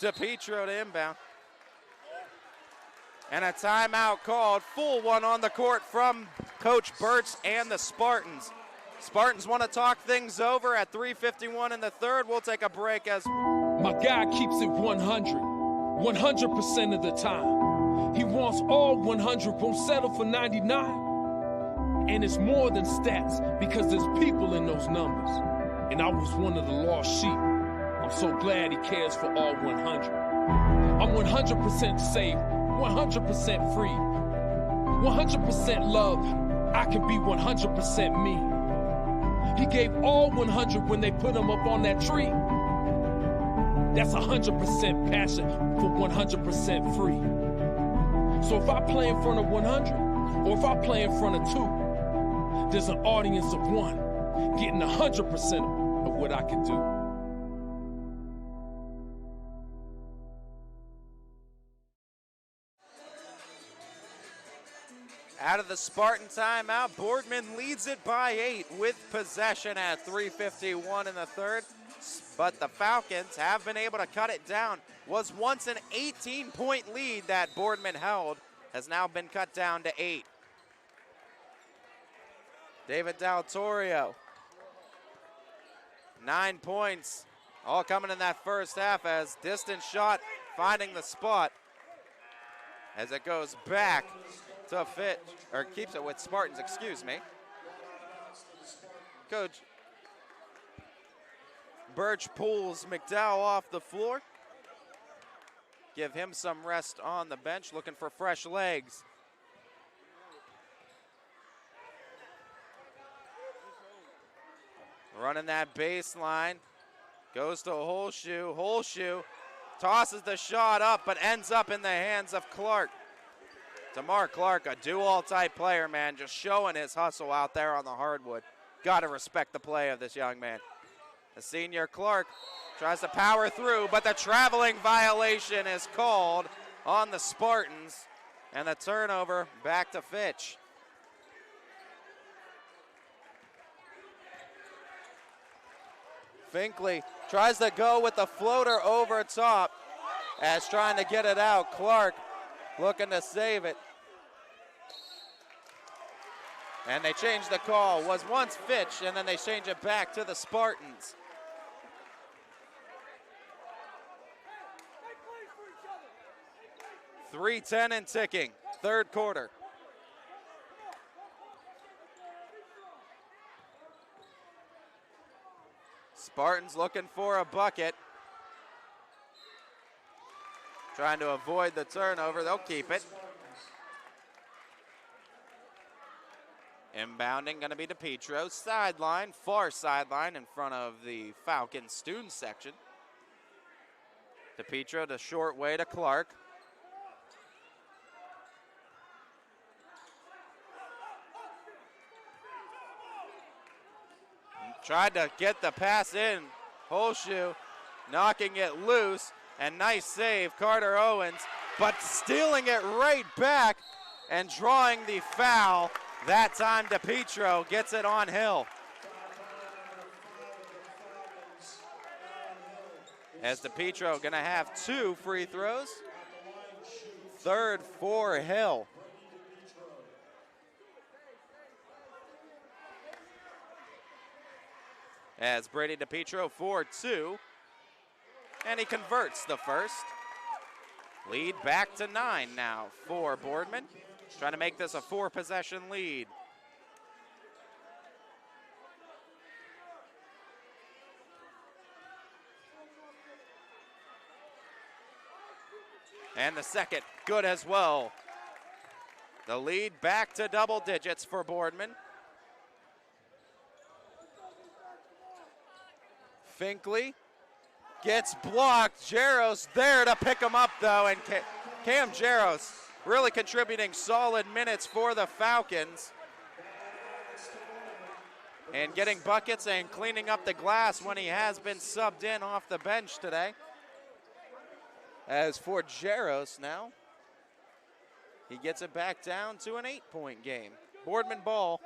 DePietro to inbound. And a timeout called. Full one on the court from Coach Birch and the Spartans. Spartans want to talk things over at 3:51 in the third. We'll take a break as my guy keeps it 100% of the time. He wants all 100, won't settle for 99. And it's more than stats because there's people in those numbers. And I was one of the lost sheep. I'm so glad he cares for all 100. I'm 100% safe, 100% free, 100% love. I can be 100% me. He gave all 100 when they put him up on that tree. That's 100% passion for 100% free. So if I play in front of 100, or if I play in front of 2, there's an audience of 1 getting 100% of what I can do. Out of the Spartan timeout, Boardman leads it by 8 with possession at 3:51 in the third. But the Falcons have been able to cut it down. Was once an 18-point lead that Boardman held, has now been cut down to 8. David Del Torrio, 9 points, all coming in that first half as distance shot finding the spot as it goes back to Fitch, or keeps it with Spartans, excuse me. Coach Birch pulls McDowell off the floor. Give him some rest on the bench, looking for fresh legs. Running that baseline, goes to Holshoe. Holshoe tosses the shot up, but ends up in the hands of Clark. DeMar Clark, a do-all type player, man, just showing his hustle out there on the hardwood. Got to respect the play of this young man. The senior Clark tries to power through, but the traveling violation is called on the Spartans, and the turnover back to Fitch. Finkley tries to go with the floater over top as trying to get it out. Clark looking to save it. And they changed the call. Was once Fitch, and then they change it back to the Spartans. .310 and ticking, third quarter. Spartans looking for a bucket. Trying to avoid the turnover, they'll keep it. Inbounding gonna be DePietro, sideline, far sideline in front of the Falcons student section. DePietro the short way to Clark. Tried to get the pass in. Holshoe knocking it loose, and nice save, Carter Owens, but stealing it right back and drawing the foul. That time DePietro gets it on Hill. As DePietro gonna have 2 free throws. Third for Hill. As Brady DePietro 4-2, and he converts the first. Lead back to 9 now for Boardman. Trying to make this a 4-possession lead. And the second, good as well. The lead back to double digits for Boardman. Finkley gets blocked. Jaros there to pick him up, though, and Cam Jaros really contributing solid minutes for the Falcons. And getting buckets and cleaning up the glass when he has been subbed in off the bench today. As for Jaros now, he gets it back down to an 8-point game. Boardman ball,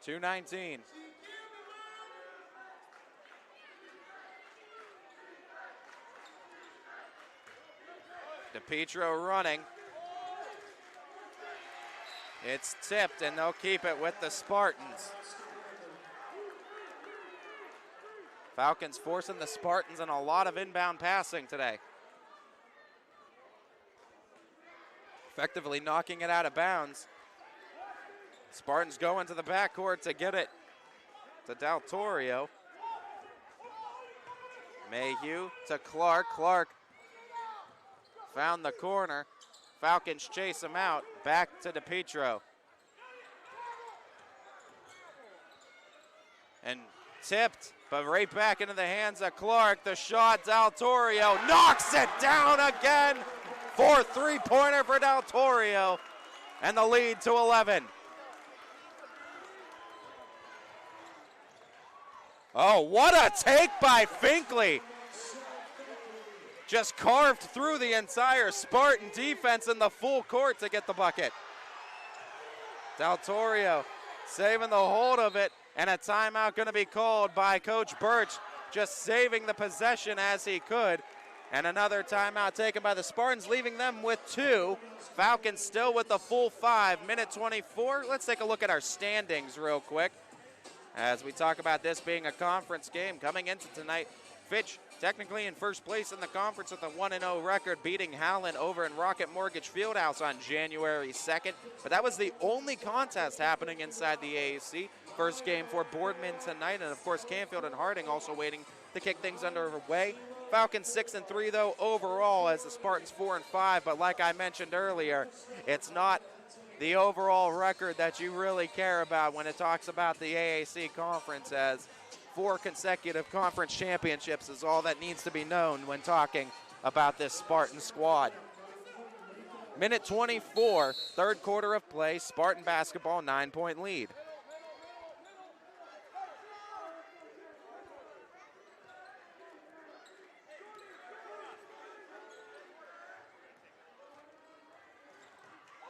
2:19. DePietro running. It's tipped, and they'll keep it with the Spartans. Falcons forcing the Spartans in a lot of inbound passing today. Effectively knocking it out of bounds. Spartans go into the backcourt to get it to Del Torrio. Mayhew to Clark. Clark found the corner. Falcons chase him out. Back to DePietro. And tipped, but right back into the hands of Clark. The shot, Del Torrio knocks it down again. 4 3-pointer for Del Torrio. And the lead to 11. Oh, what a take by Finkley. Just carved through the entire Spartan defense in the full court to get the bucket. Del Torrio saving the hold of it, and a timeout going to be called by Coach Birch, just saving the possession as he could. And another timeout taken by the Spartans, leaving them with 2. Falcons still with the full 5, minute 24. Let's take a look at our standings real quick as we talk about this being a conference game coming into tonight. Fitch technically in first place in the conference with a 1-0 record, beating Howland over in Rocket Mortgage Fieldhouse on January 2nd. But that was the only contest happening inside the AAC. First game for Boardman tonight, and of course Canfield and Harding also waiting to kick things underway. Falcons 6-3 though overall, as the Spartans 4-5. But like I mentioned earlier, it's not the overall record that you really care about when it talks about the AAC conference, as 4 consecutive conference championships is all that needs to be known when talking about this Spartan squad. Minute 24, third quarter of play, Spartan basketball, 9-point lead.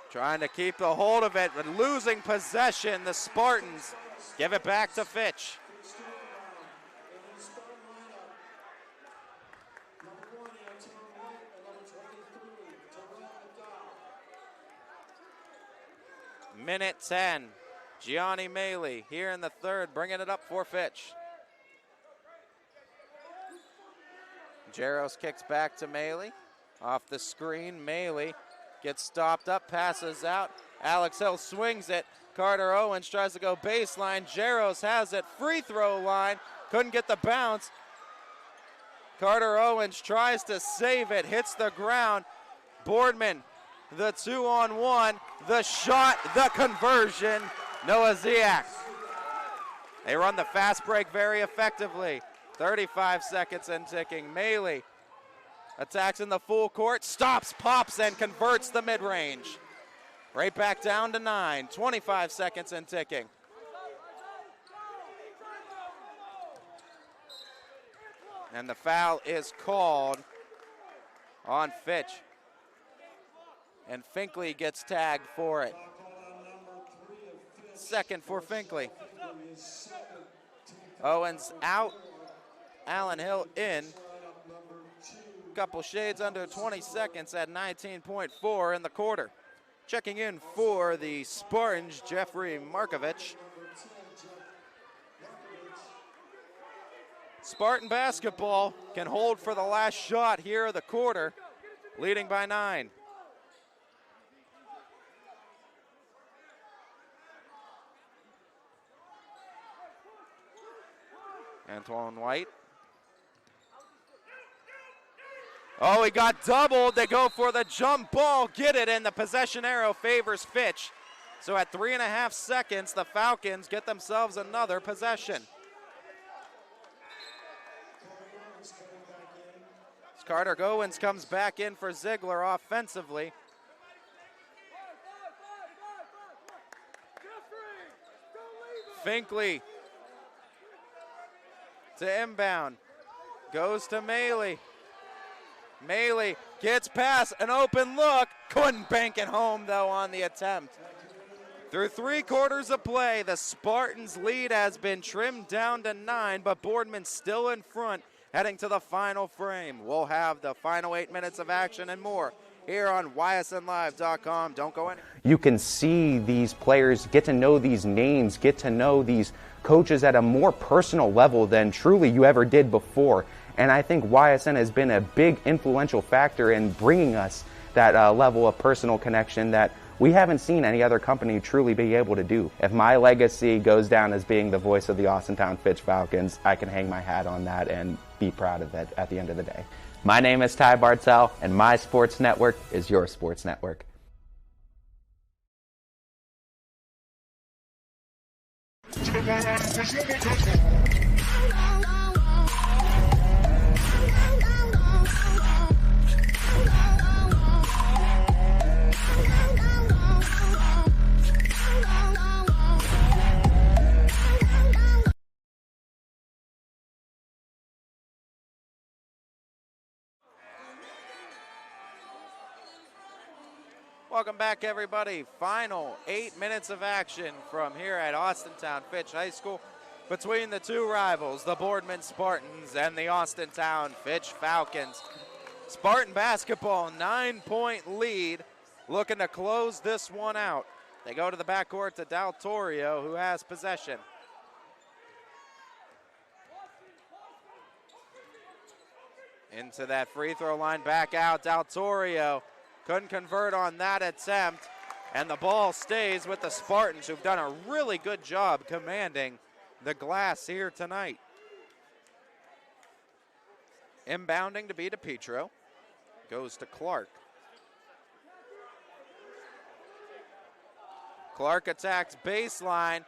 Trying to keep the hold of it, but losing possession, the Spartans give it back to Fitch. Minute 10, Gianni Maley here in the third, bringing it up for Fitch. Jaros kicks back to Maley. Off the screen, Maley gets stopped up, passes out. Alex Hill swings it. Carter Owens tries to go baseline. Jaros has it, free throw line. Couldn't get the bounce. Carter Owens tries to save it, hits the ground. Boardman, the 2-on-1, the shot, the conversion. Noah Ziak. They run the fast break very effectively. 35 seconds and ticking. Maley attacks in the full court, stops, pops, and converts the mid-range. Right back down to 9, 25 seconds and ticking. And the foul is called on Fitch. And Finkley gets tagged for it. Second for Finkley. Owens out, Allen Hill in. Couple shades under 20 seconds at 19.4 in the quarter. Checking in for the Spartans, Jeffrey Markovich. Spartan basketball can hold for the last shot here of the quarter, leading by 9. Antoine White. Oh, he got doubled. They go for the jump ball, get it, and the possession arrow favors Fitch. So at 3.5 seconds, the Falcons get themselves another possession. As Carter Owens comes back in for Ziegler offensively. Finkley to inbound, goes to Maley. Maley gets past an open look, couldn't bank it home though on the attempt. Through 3 quarters of play, the Spartans' lead has been trimmed down to 9, but Boardman still in front heading to the final frame. We'll have the final 8 minutes of action and more here on ysnlive.com. Don't go anywhere. You can see these players, get to know these names, get to know these coaches at a more personal level than truly you ever did before. And I think YSN has been a big influential factor in bringing us that level of personal connection that we haven't seen any other company truly be able to do. If my legacy goes down as being the voice of the Austintown Fitch Falcons, I can hang my hat on that and be proud of it at the end of the day. My name is Ty Bartell, and my sports network is your sports network. Welcome back, everybody. Final 8 minutes of action from here at Austintown Fitch High School between the two rivals, the Boardman Spartans and the Austintown Fitch Falcons. Spartan basketball, 9-point lead, looking to close this one out. They go to the backcourt to Del Torrio, who has possession. Into that free throw line, back out, Del Torrio. Couldn't convert on that attempt, and the ball stays with the Spartans, who've done a really good job commanding the glass here tonight. Inbounding to be DePietro, goes to Clark. Clark attacks baseline,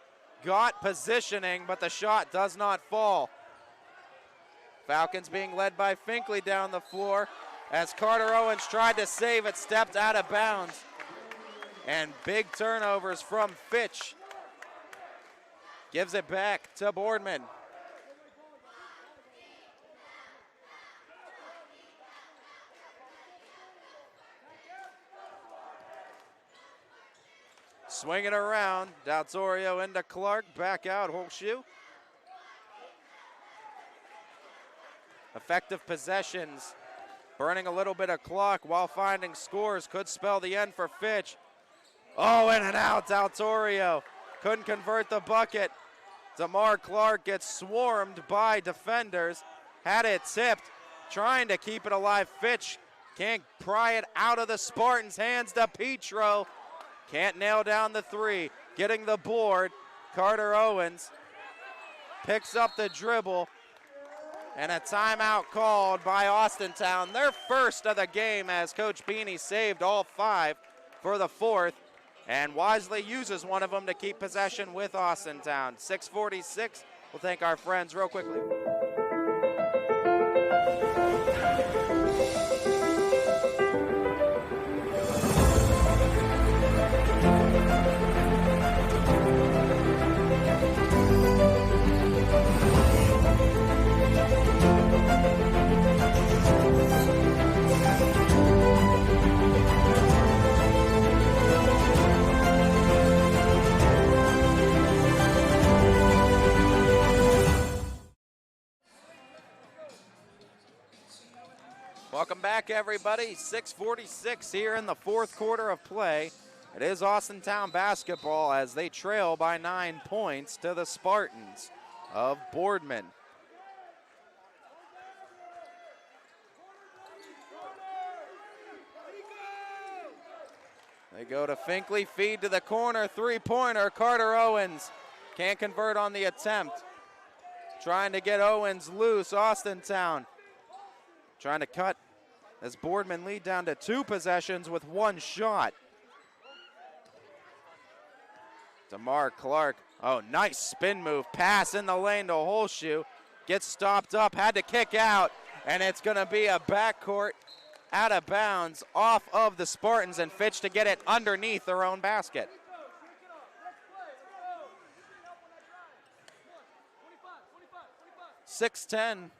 got positioning, but the shot does not fall. Falcons being led by Finkley down the floor. As Carter Owens tried to save it, stepped out of bounds. And big turnovers from Fitch. Gives it back to Boardman. Swinging around, Del Torrio into Clark, back out, Holshoe. Effective possessions. Burning a little bit of clock while finding scores. Could spell the end for Fitch. Oh, in and out, Del Torrio. Couldn't convert the bucket. DeMar Clark gets swarmed by defenders. Had it tipped, trying to keep it alive. Fitch can't pry it out of the Spartans' hands. DePietro can't nail down the three. Getting the board, Carter Owens picks up the dribble. And a timeout called by Austintown, their first of the game, as Coach Beanie saved all 5 for the 4th and wisely uses one of them to keep possession with Austintown. 6:46. We'll thank our friends real quickly. Welcome back, everybody. 6:46 here in the 4th quarter of play. It is Austintown basketball as they trail by 9 points to the Spartans of Boardman. They go to Finkley, feed to the corner, three-pointer. Carter Owens can't convert on the attempt. Trying to get Owens loose, Austintown. Trying to cut as Boardman lead down to 2 possessions with 1 shot. DeMar Clark, oh, nice spin move, pass in the lane to Holshoe, gets stopped up, had to kick out, and it's gonna be a backcourt out of bounds off of the Spartans, and Fitch to get it underneath their own basket. .610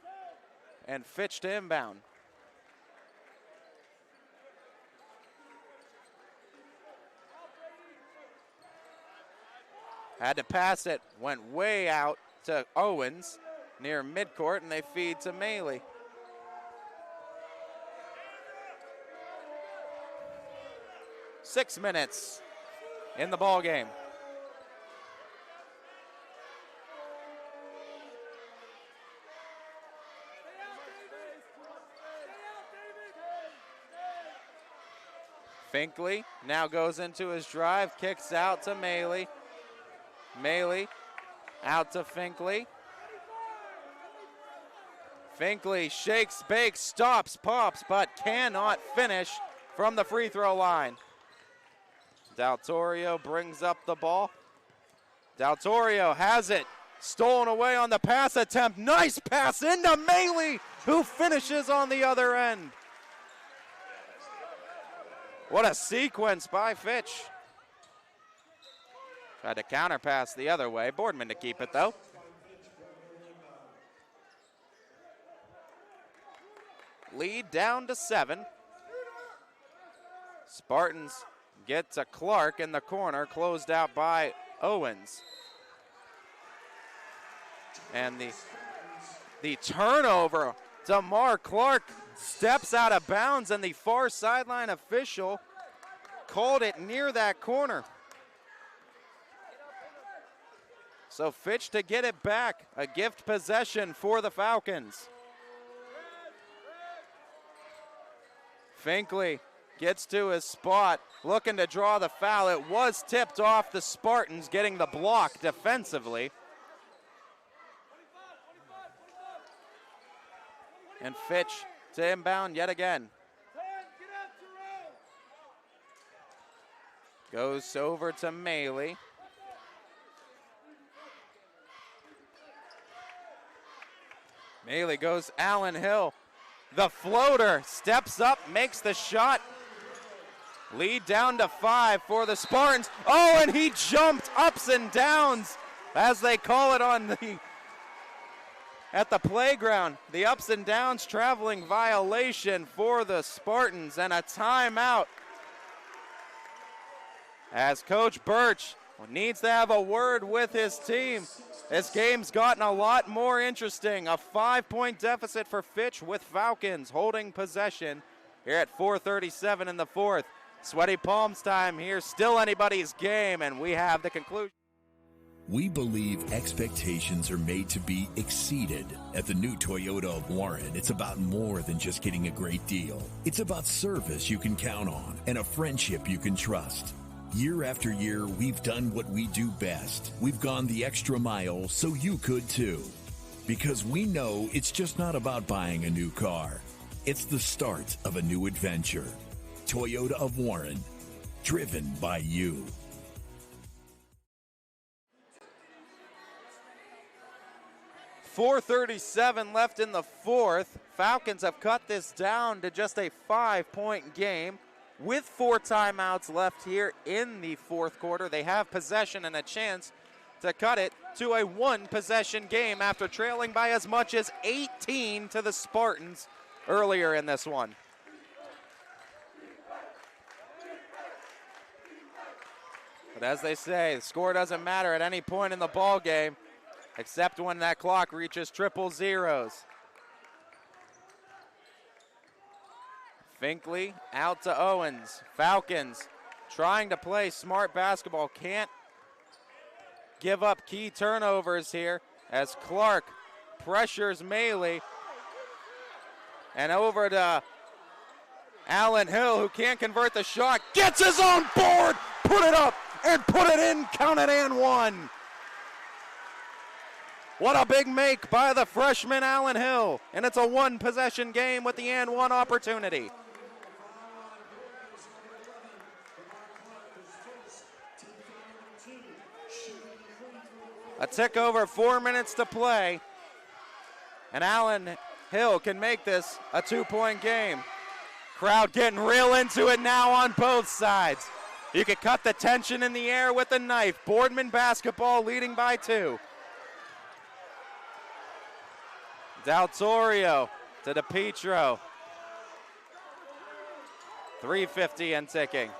and Fitch to inbound. Had to pass it, went way out to Owens near midcourt, and they feed to Maley. Six minutes in the ball game. Finkley now goes into his drive, kicks out to Maley. Maley out to Finkley. Finkley shakes, bakes, stops, pops, but cannot finish from the free throw line. Del Torrio brings up the ball. Del Torrio has it. Stolen away on the pass attempt. Nice pass into Maley, who finishes on the other end. What a sequence by Fitch. Tried to counter pass the other way. Boardman to keep it though. Lead down to 7. Spartans get to Clark in the corner, closed out by Owens. And the turnover, DeMar Clark steps out of bounds, and the far sideline official called it near that corner. So Fitch to get it back, a gift possession for the Falcons. Finkley gets to his spot, looking to draw the foul. It was tipped off the Spartans, getting the block defensively. And Fitch to inbound yet again. Goes over to Maley. Maley goes Allen Hill. The floater steps up, makes the shot. Lead down to 5 for the Spartans. Oh, and he jumped ups and downs, as they call it on at the playground. The ups and downs traveling violation for the Spartans, and a timeout. As Coach Birch needs to have a word with his team. This game's gotten a lot more interesting. A 5-point deficit for Fitch, with Falcons holding possession here at 4:37 in the fourth. Sweaty palms time here, still anybody's game, and we have the conclusion. We believe expectations are made to be exceeded. At the new Toyota of Warren, it's about more than just getting a great deal. It's about service you can count on and a friendship you can trust. Year after year, we've done what we do best. We've gone the extra mile so you could too. Because we know it's just not about buying a new car. It's the start of a new adventure. Toyota of Warren, driven by you. .437 left in the fourth. Falcons have cut this down to just a 5-point game. With 4 timeouts left here in the fourth quarter, they have possession and a chance to cut it to a 1-possession game after trailing by as much as 18 to the Spartans earlier in this one. But as they say, the score doesn't matter at any point in the ball game, except when that clock reaches triple zeros. Finkley out to Owens. Falcons trying to play smart basketball. Can't give up key turnovers here as Clark pressures Maley. And over to Allen Hill, who can't convert the shot. Gets his own board, put it up, and put it in, count it and one. What a big make by the freshman Allen Hill. And it's a one-possession game with the and one opportunity. A tick over, 4 minutes to play. And Allen Hill can make this a 2-point game. Crowd getting real into it now on both sides. You can cut the tension in the air with a knife. Boardman basketball leading by 2. Del Torrio to DePietro. 3:50 and ticking.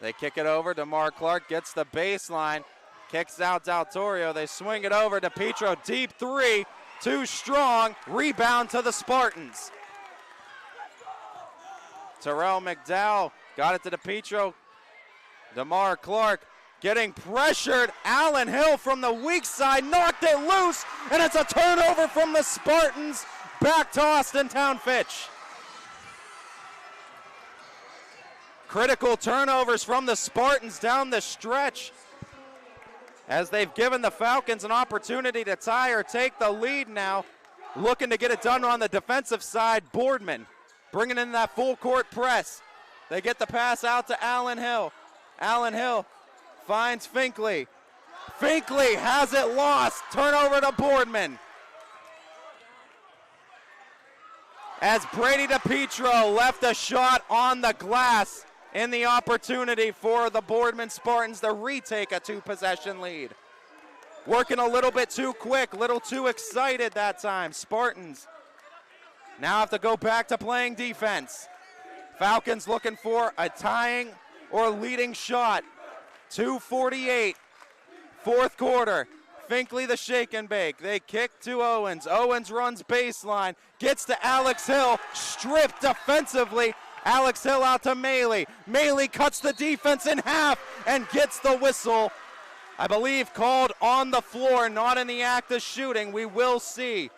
They kick it over. DeMar Clark gets the baseline. Kicks out Del Torrio. They swing it over to DePietro. Deep three. Too strong. Rebound to the Spartans. Terrell McDowell got it to DePietro. DeMar Clark getting pressured. Allen Hill from the weak side knocked it loose, and it's a turnover from the Spartans. Back to Austintown Fitch. Critical turnovers from the Spartans down the stretch, as they've given the Falcons an opportunity to tie or take the lead now. Looking to get it done on the defensive side. Boardman bringing in that full court press. They get the pass out to Allen Hill. Allen Hill finds Finkley. Finkley has it lost. Turnover to Boardman. As Brady DePietro left a shot on the glass in the opportunity for the Boardman Spartans to retake a 2-possession lead. Working a little bit too quick, a little too excited that time. Spartans now have to go back to playing defense. Falcons looking for a tying or leading shot. 2:48, fourth quarter. Finkley the shake and bake. They kick to Owens. Owens runs baseline, gets to Alex Hill, stripped defensively. Alex Hill out to Maley. Maley cuts the defense in half and gets the whistle. I believe called on the floor, not in the act of shooting. We will see.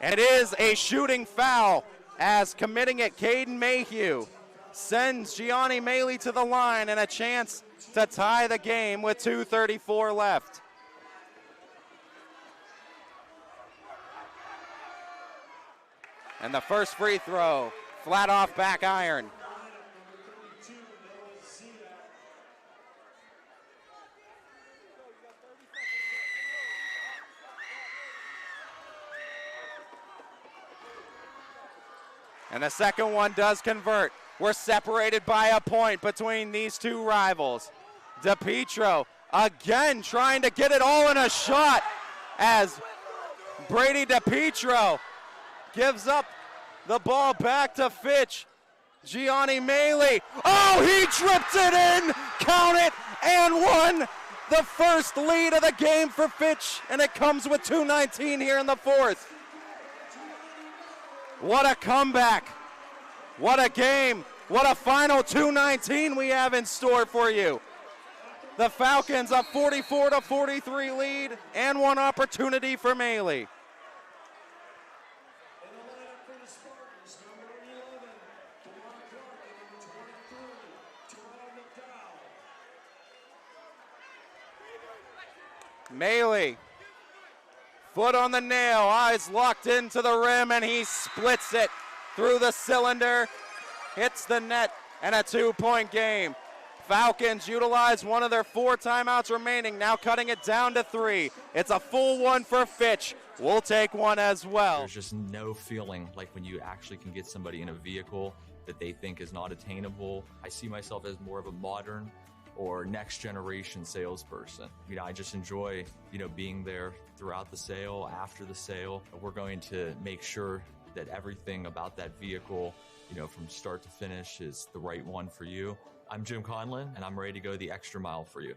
It is a shooting foul, as committing it, Caden Mayhew sends Gianni Maley to the line and a chance to tie the game with 2:34 left. And the first free throw, flat off back iron. And the second one does convert. We're separated by a point between these two rivals. DePietro again trying to get it all in a shot, as Brady DePietro gives up the ball back to Fitch. Gianni Maley. Oh, he trips it in. Count it, and one. The first lead of the game for Fitch, and it comes with 2:19 here in the fourth. What a comeback. What a game. What a final 2:19 we have in store for you. The Falcons a 44-43 lead, and one opportunity for Maley. Maley, foot on the nail, eyes locked into the rim, and he splits it through the cylinder, hits the net, and a 2-point game. Falcons utilize one of their 4 timeouts remaining, now cutting it down to 3. It's a full one for Fitch. We'll take one as well. There's just no feeling like when you actually can get somebody in a vehicle that they think is not attainable. I see myself as more of a modern or next generation salesperson. I just enjoy, being there throughout the sale, after the sale. We're going to make sure that everything about that vehicle, from start to finish is the right one for you. I'm Jim Conlon, and I'm ready to go the extra mile for you.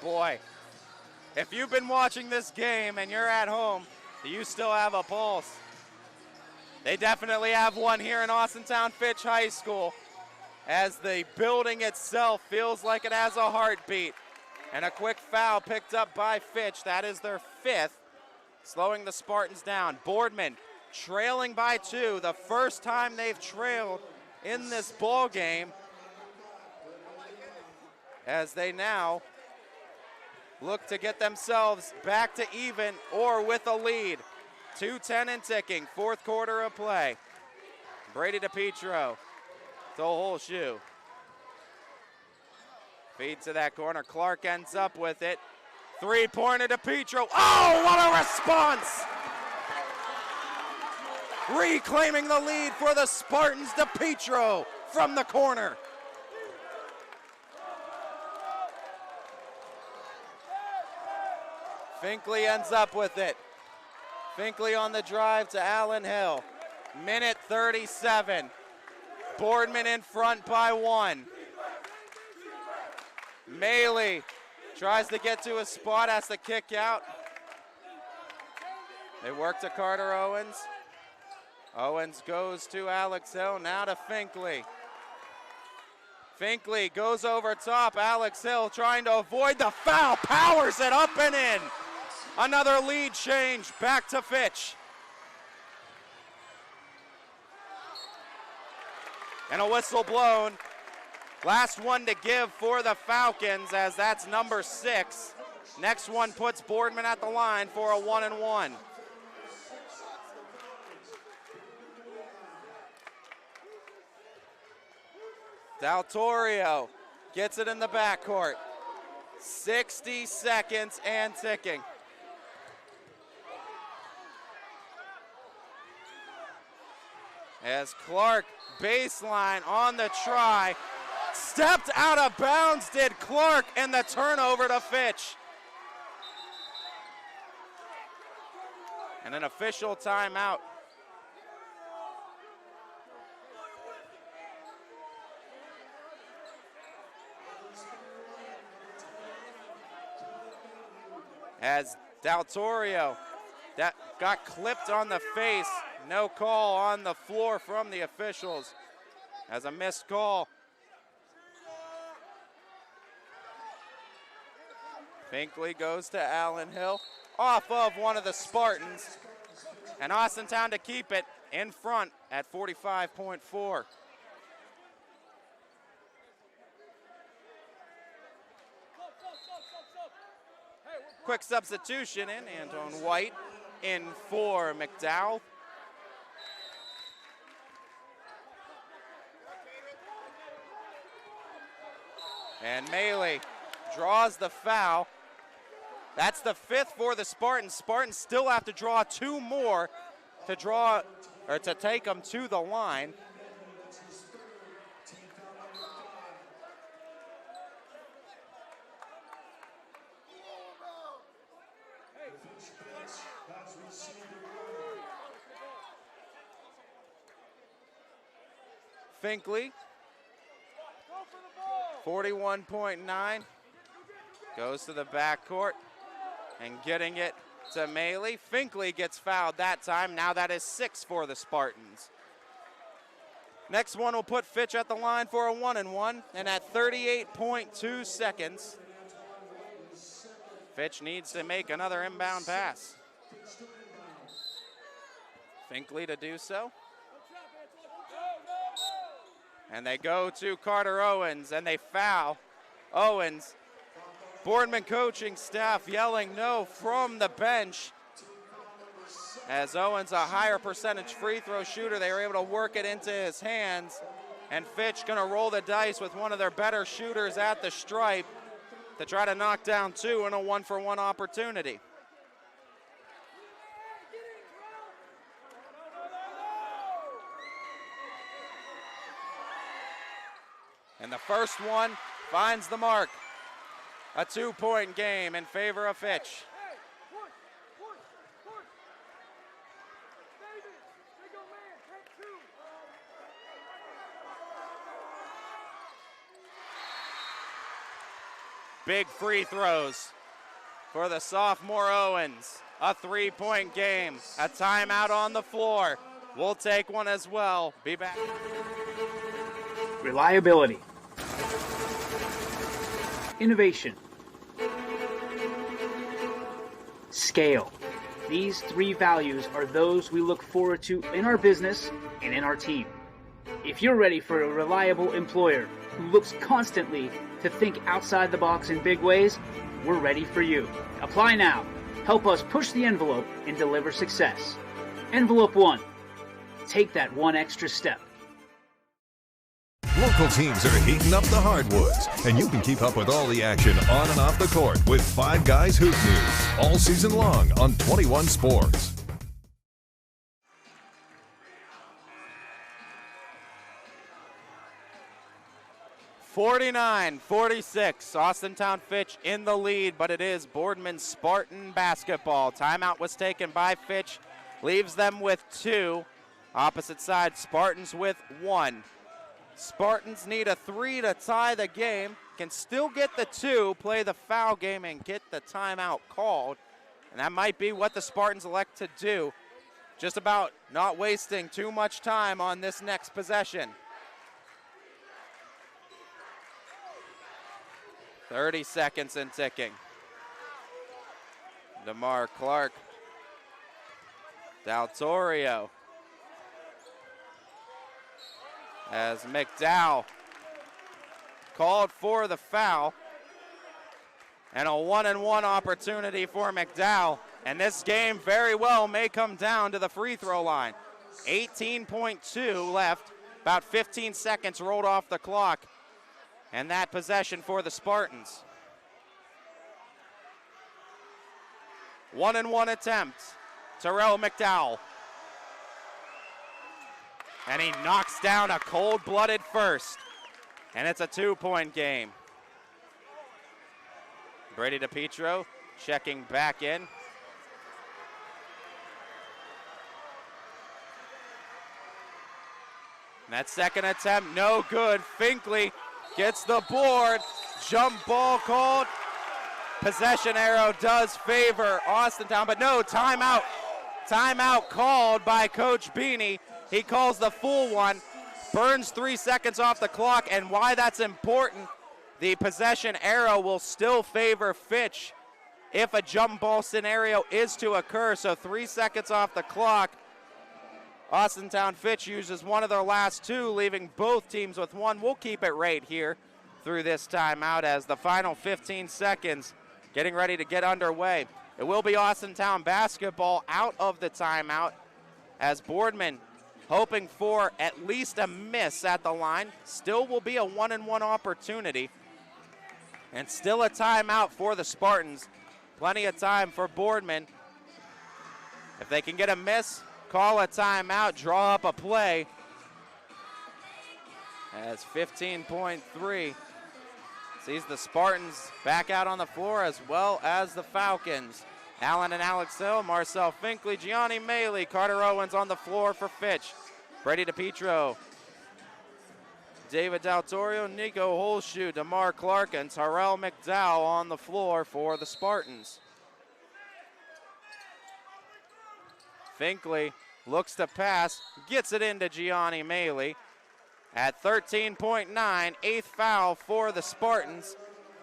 Boy, if you've been watching this game and you're at home, you still have a pulse. They definitely have one here in Austintown Fitch High School, as the building itself feels like it has a heartbeat. And a quick foul picked up by Fitch. That is their 5th, slowing the Spartans down. Boardman trailing by 2, the first time they've trailed in this ball game, as they now look to get themselves back to even or with a lead. 2:10 and ticking, 4th quarter of play. Brady DePietro to a whole shoe. Feed to that corner, Clark ends up with it. 3-pointer DePietro, oh, what a response! Reclaiming the lead for the Spartans, DePietro from the corner. Finkley ends up with it. Finkley on the drive to Allen Hill. Minute 37. Boardman in front by 1. Maley tries to get to a spot, has to kick out. They work to Carter Owens. Owens goes to Alex Hill, now to Finkley. Finkley goes over top. Alex Hill trying to avoid the foul, powers it up and in. Another lead change, back to Fitch. And a whistle blown. Last one to give for the Falcons, as that's number 6. Next one puts Boardman at the line for a 1-and-1. Del Torrio gets it in the backcourt. 60 seconds and ticking. As Clark, baseline on the try. Stepped out of bounds, did Clark, and the turnover to Fitch. And an official timeout. As Del Torrio, that got clipped on the face. No call on the floor from the officials as a missed call. Finkley goes to Allen Hill off of one of the Spartans. And Austintown to keep it in front at 45.4. Quick substitution in, Anton White in for McDowell. And Maley draws the foul. That's the 5th for the Spartans. Spartans still have to draw 2 more to take them to the line. Finkley, 41.9, goes to the backcourt and getting it to Maley. Finkley gets fouled that time. Now that is 6 for the Spartans. Next one will put Fitch at the line for a 1-and-1, and at 38.2 seconds, Fitch needs to make another inbound pass. Finkley to do so. And they go to Carter Owens, and they foul Owens. Boardman coaching staff yelling no from the bench. As Owens, a higher percentage free throw shooter, they were able to work it into his hands. And Fitch gonna roll the dice with one of their better shooters at the stripe to try to knock down 2 in a 1-for-1 opportunity. And the first one finds the mark. A 2-point game in favor of Fitch. big free throws for the sophomore Owens. A 3-point game, a timeout on the floor. We'll take one as well. Be back. Reliability. Innovation. Scale. These three values are those we look forward to in our business and in our team. If you're ready for a reliable employer who looks constantly to think outside the box in big ways, we're ready for you. Apply now. Help us push the envelope and deliver success. Envelope 1. Take that one extra step. Local teams are heating up the hardwoods, and you can keep up with all the action on and off the court with Five Guys Hoop News all season long on 21 Sports. (49-46), Austintown Fitch in the lead, but it is Boardman Spartan basketball. Timeout was taken by Fitch, leaves them with 2. Opposite side, Spartans with 1. Spartans need a 3 to tie the game, can still get the 2, play the foul game, and get the timeout called. And that might be what the Spartans elect to do. Just about not wasting too much time on this next possession. 30 seconds and ticking. DeMar Clark. Del Torrio. As McDowell called for the foul. And a 1-and-1 opportunity for McDowell. And this game very well may come down to the free throw line. 18.2 left. About 15 seconds rolled off the clock. And that possession for the Spartans. 1-and-1 attempt. Terrell McDowell. And he knocks down a cold-blooded first. And it's a 2-point game. Brady DiPietro checking back in. And that second attempt, no good. Finkley gets the board. Jump ball called. Possession arrow does favor Austintown, but no, timeout. Timeout called by Coach Beanie. He calls the full one. Burns 3 seconds off the clock, and why that's important, the possession arrow will still favor Fitch if a jump ball scenario is to occur. So 3 seconds off the clock. Austintown Fitch uses one of their last 2, leaving both teams with 1. We'll keep it right here through this timeout as the final 15 seconds getting ready to get underway. It will be Austintown basketball out of the timeout as Boardman hoping for at least a miss at the line. Still will be a 1-and-1 opportunity. And still a timeout for the Spartans. Plenty of time for Boardman. If they can get a miss, call a timeout, draw up a play. As 15.3 sees the Spartans back out on the floor as well as the Falcons. Allen and Alex Hill, Marcel Finkley, Gianni Maley, Carter Owens on the floor for Fitch. Brady DiPietro, David Del Torrio, Nico Holshoe, DeMar Clark, and Terrell McDowell on the floor for the Spartans. Finkley looks to pass, gets it into Gianni Maley. At 13.9, 8th foul for the Spartans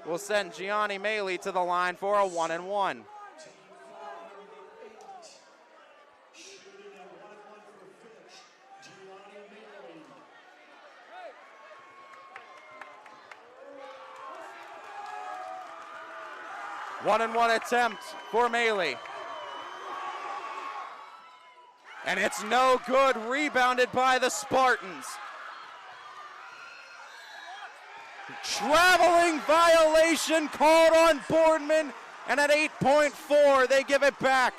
will send Gianni Maley to the line for a 1-and-1. One-and-one attempt for Maley. And it's no good, rebounded by the Spartans. Traveling violation called on Boardman, and at 8.4, they give it back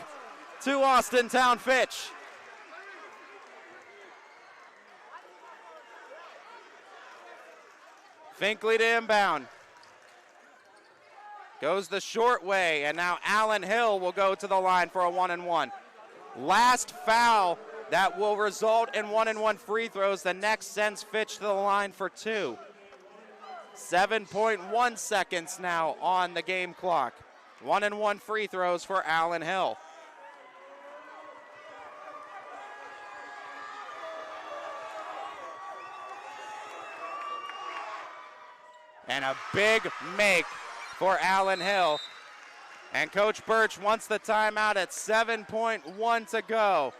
to Austintown Fitch. Finkley to inbound. Goes the short way, and now Allen Hill will go to the line for a 1-and-1. Last foul that will result in 1-and-1 free throws. The next sends Fitch to the line for 2. 7.1 seconds now on the game clock. 1-and-1 free throws for Allen Hill. And a big make for Allen Hill. And Coach Birch wants the timeout at 7.1 to go.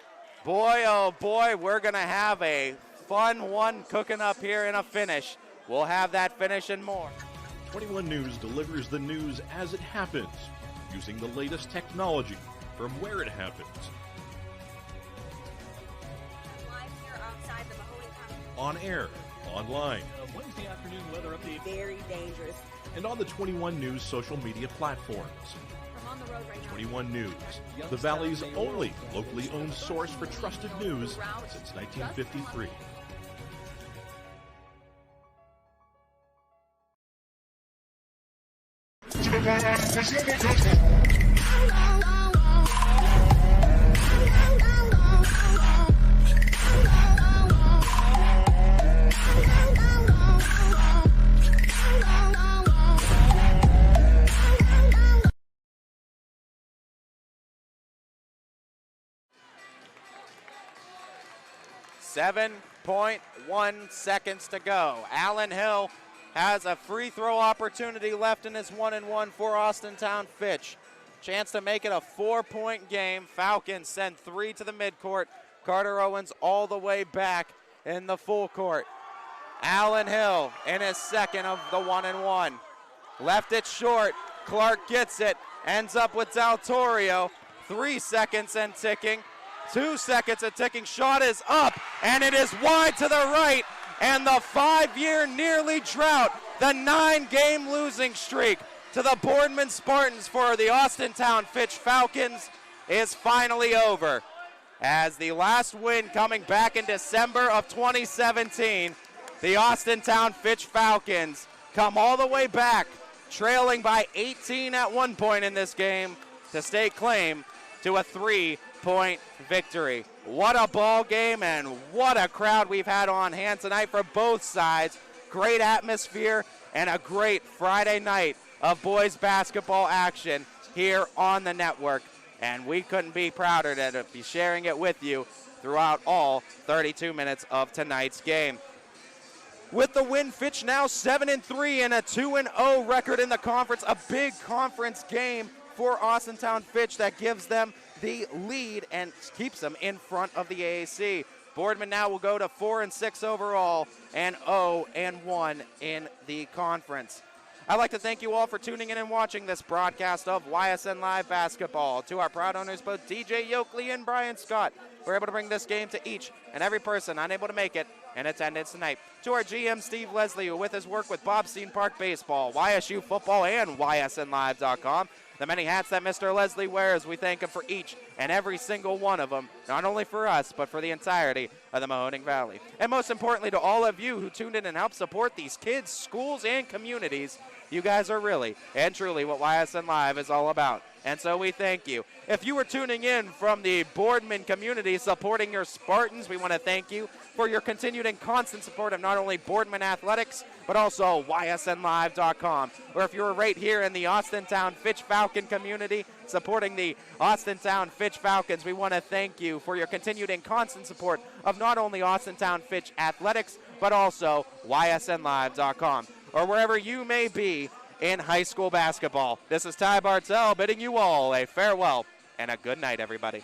Boy, oh boy, we're going to have a fun one cooking up here in a finish. We'll have that finish and more. 21 News delivers the news as it happens, using the latest technology from where it happens. Live here outside the Mahoning Valley. On air, online, A Wednesday afternoon weather update. Very dangerous. and on the 21 News social media platforms. I'm on the road right now. 21 News, the Valley's only locally owned source for trusted news since 1953. .1 seconds to go. Allen Hill has a free throw opportunity left in his 1-and-1 for Austintown Fitch. Chance to make it a 4-point game. Falcons send 3 to the midcourt. Carter Owens all the way back in the full court. Allen Hill in his second of the 1-and-1. Left it short. Clark gets it. Ends up with Del Torrio. 3 seconds and ticking. 2 seconds and ticking. Shot is up, and it is wide to the right. And the 5-year nearly drought, the 9-game losing streak to the Boardman Spartans for the Austintown Fitch Falcons is finally over. As the last win coming back in December of 2017, the Austintown Fitch Falcons come all the way back, trailing by 18 at one point in this game to stake claim to a 3-point victory. What a ball game and what a crowd we've had on hand tonight for both sides. Great atmosphere and a great Friday night of boys basketball action here on the network. And we couldn't be prouder to be sharing it with you throughout all 32 minutes of tonight's game. With the win, Fitch now 7-3 and a 2-0 record in the conference. A big conference game for Austintown Fitch that gives them the lead and keeps them in front of the AAC. Boardman now will go to 4-6 overall and 0-1 in the conference. I'd like to thank you all for tuning in and watching this broadcast of YSN Live Basketball. To our proud owners, both DJ Yoakley and Brian Scott, we're able to bring this game to each and every person unable to make it in attendance tonight. To our GM, Steve Leslie, who with his work with Bobstein Park Baseball, YSU Football, and YSNLive.com, the many hats that Mr. Leslie wears, we thank him for each and every single one of them, not only for us, but for the entirety of the Mahoning Valley. And most importantly, to all of you who tuned in and helped support these kids, schools, and communities, you guys are really and truly what YSN Live is all about. And so we thank you. If you were tuning in from the Boardman community supporting your Spartans, we want to thank you for your continued and constant support of not only Boardman Athletics, but also YSNLive.com. Or if you were right here in the Austintown Fitch Falcon community supporting the Austintown Fitch Falcons, we want to thank you for your continued and constant support of not only Austintown Fitch Athletics, but also YSNLive.com. Or wherever you may be in high school basketball. This is Ty Bartell bidding you all a farewell and a good night, everybody.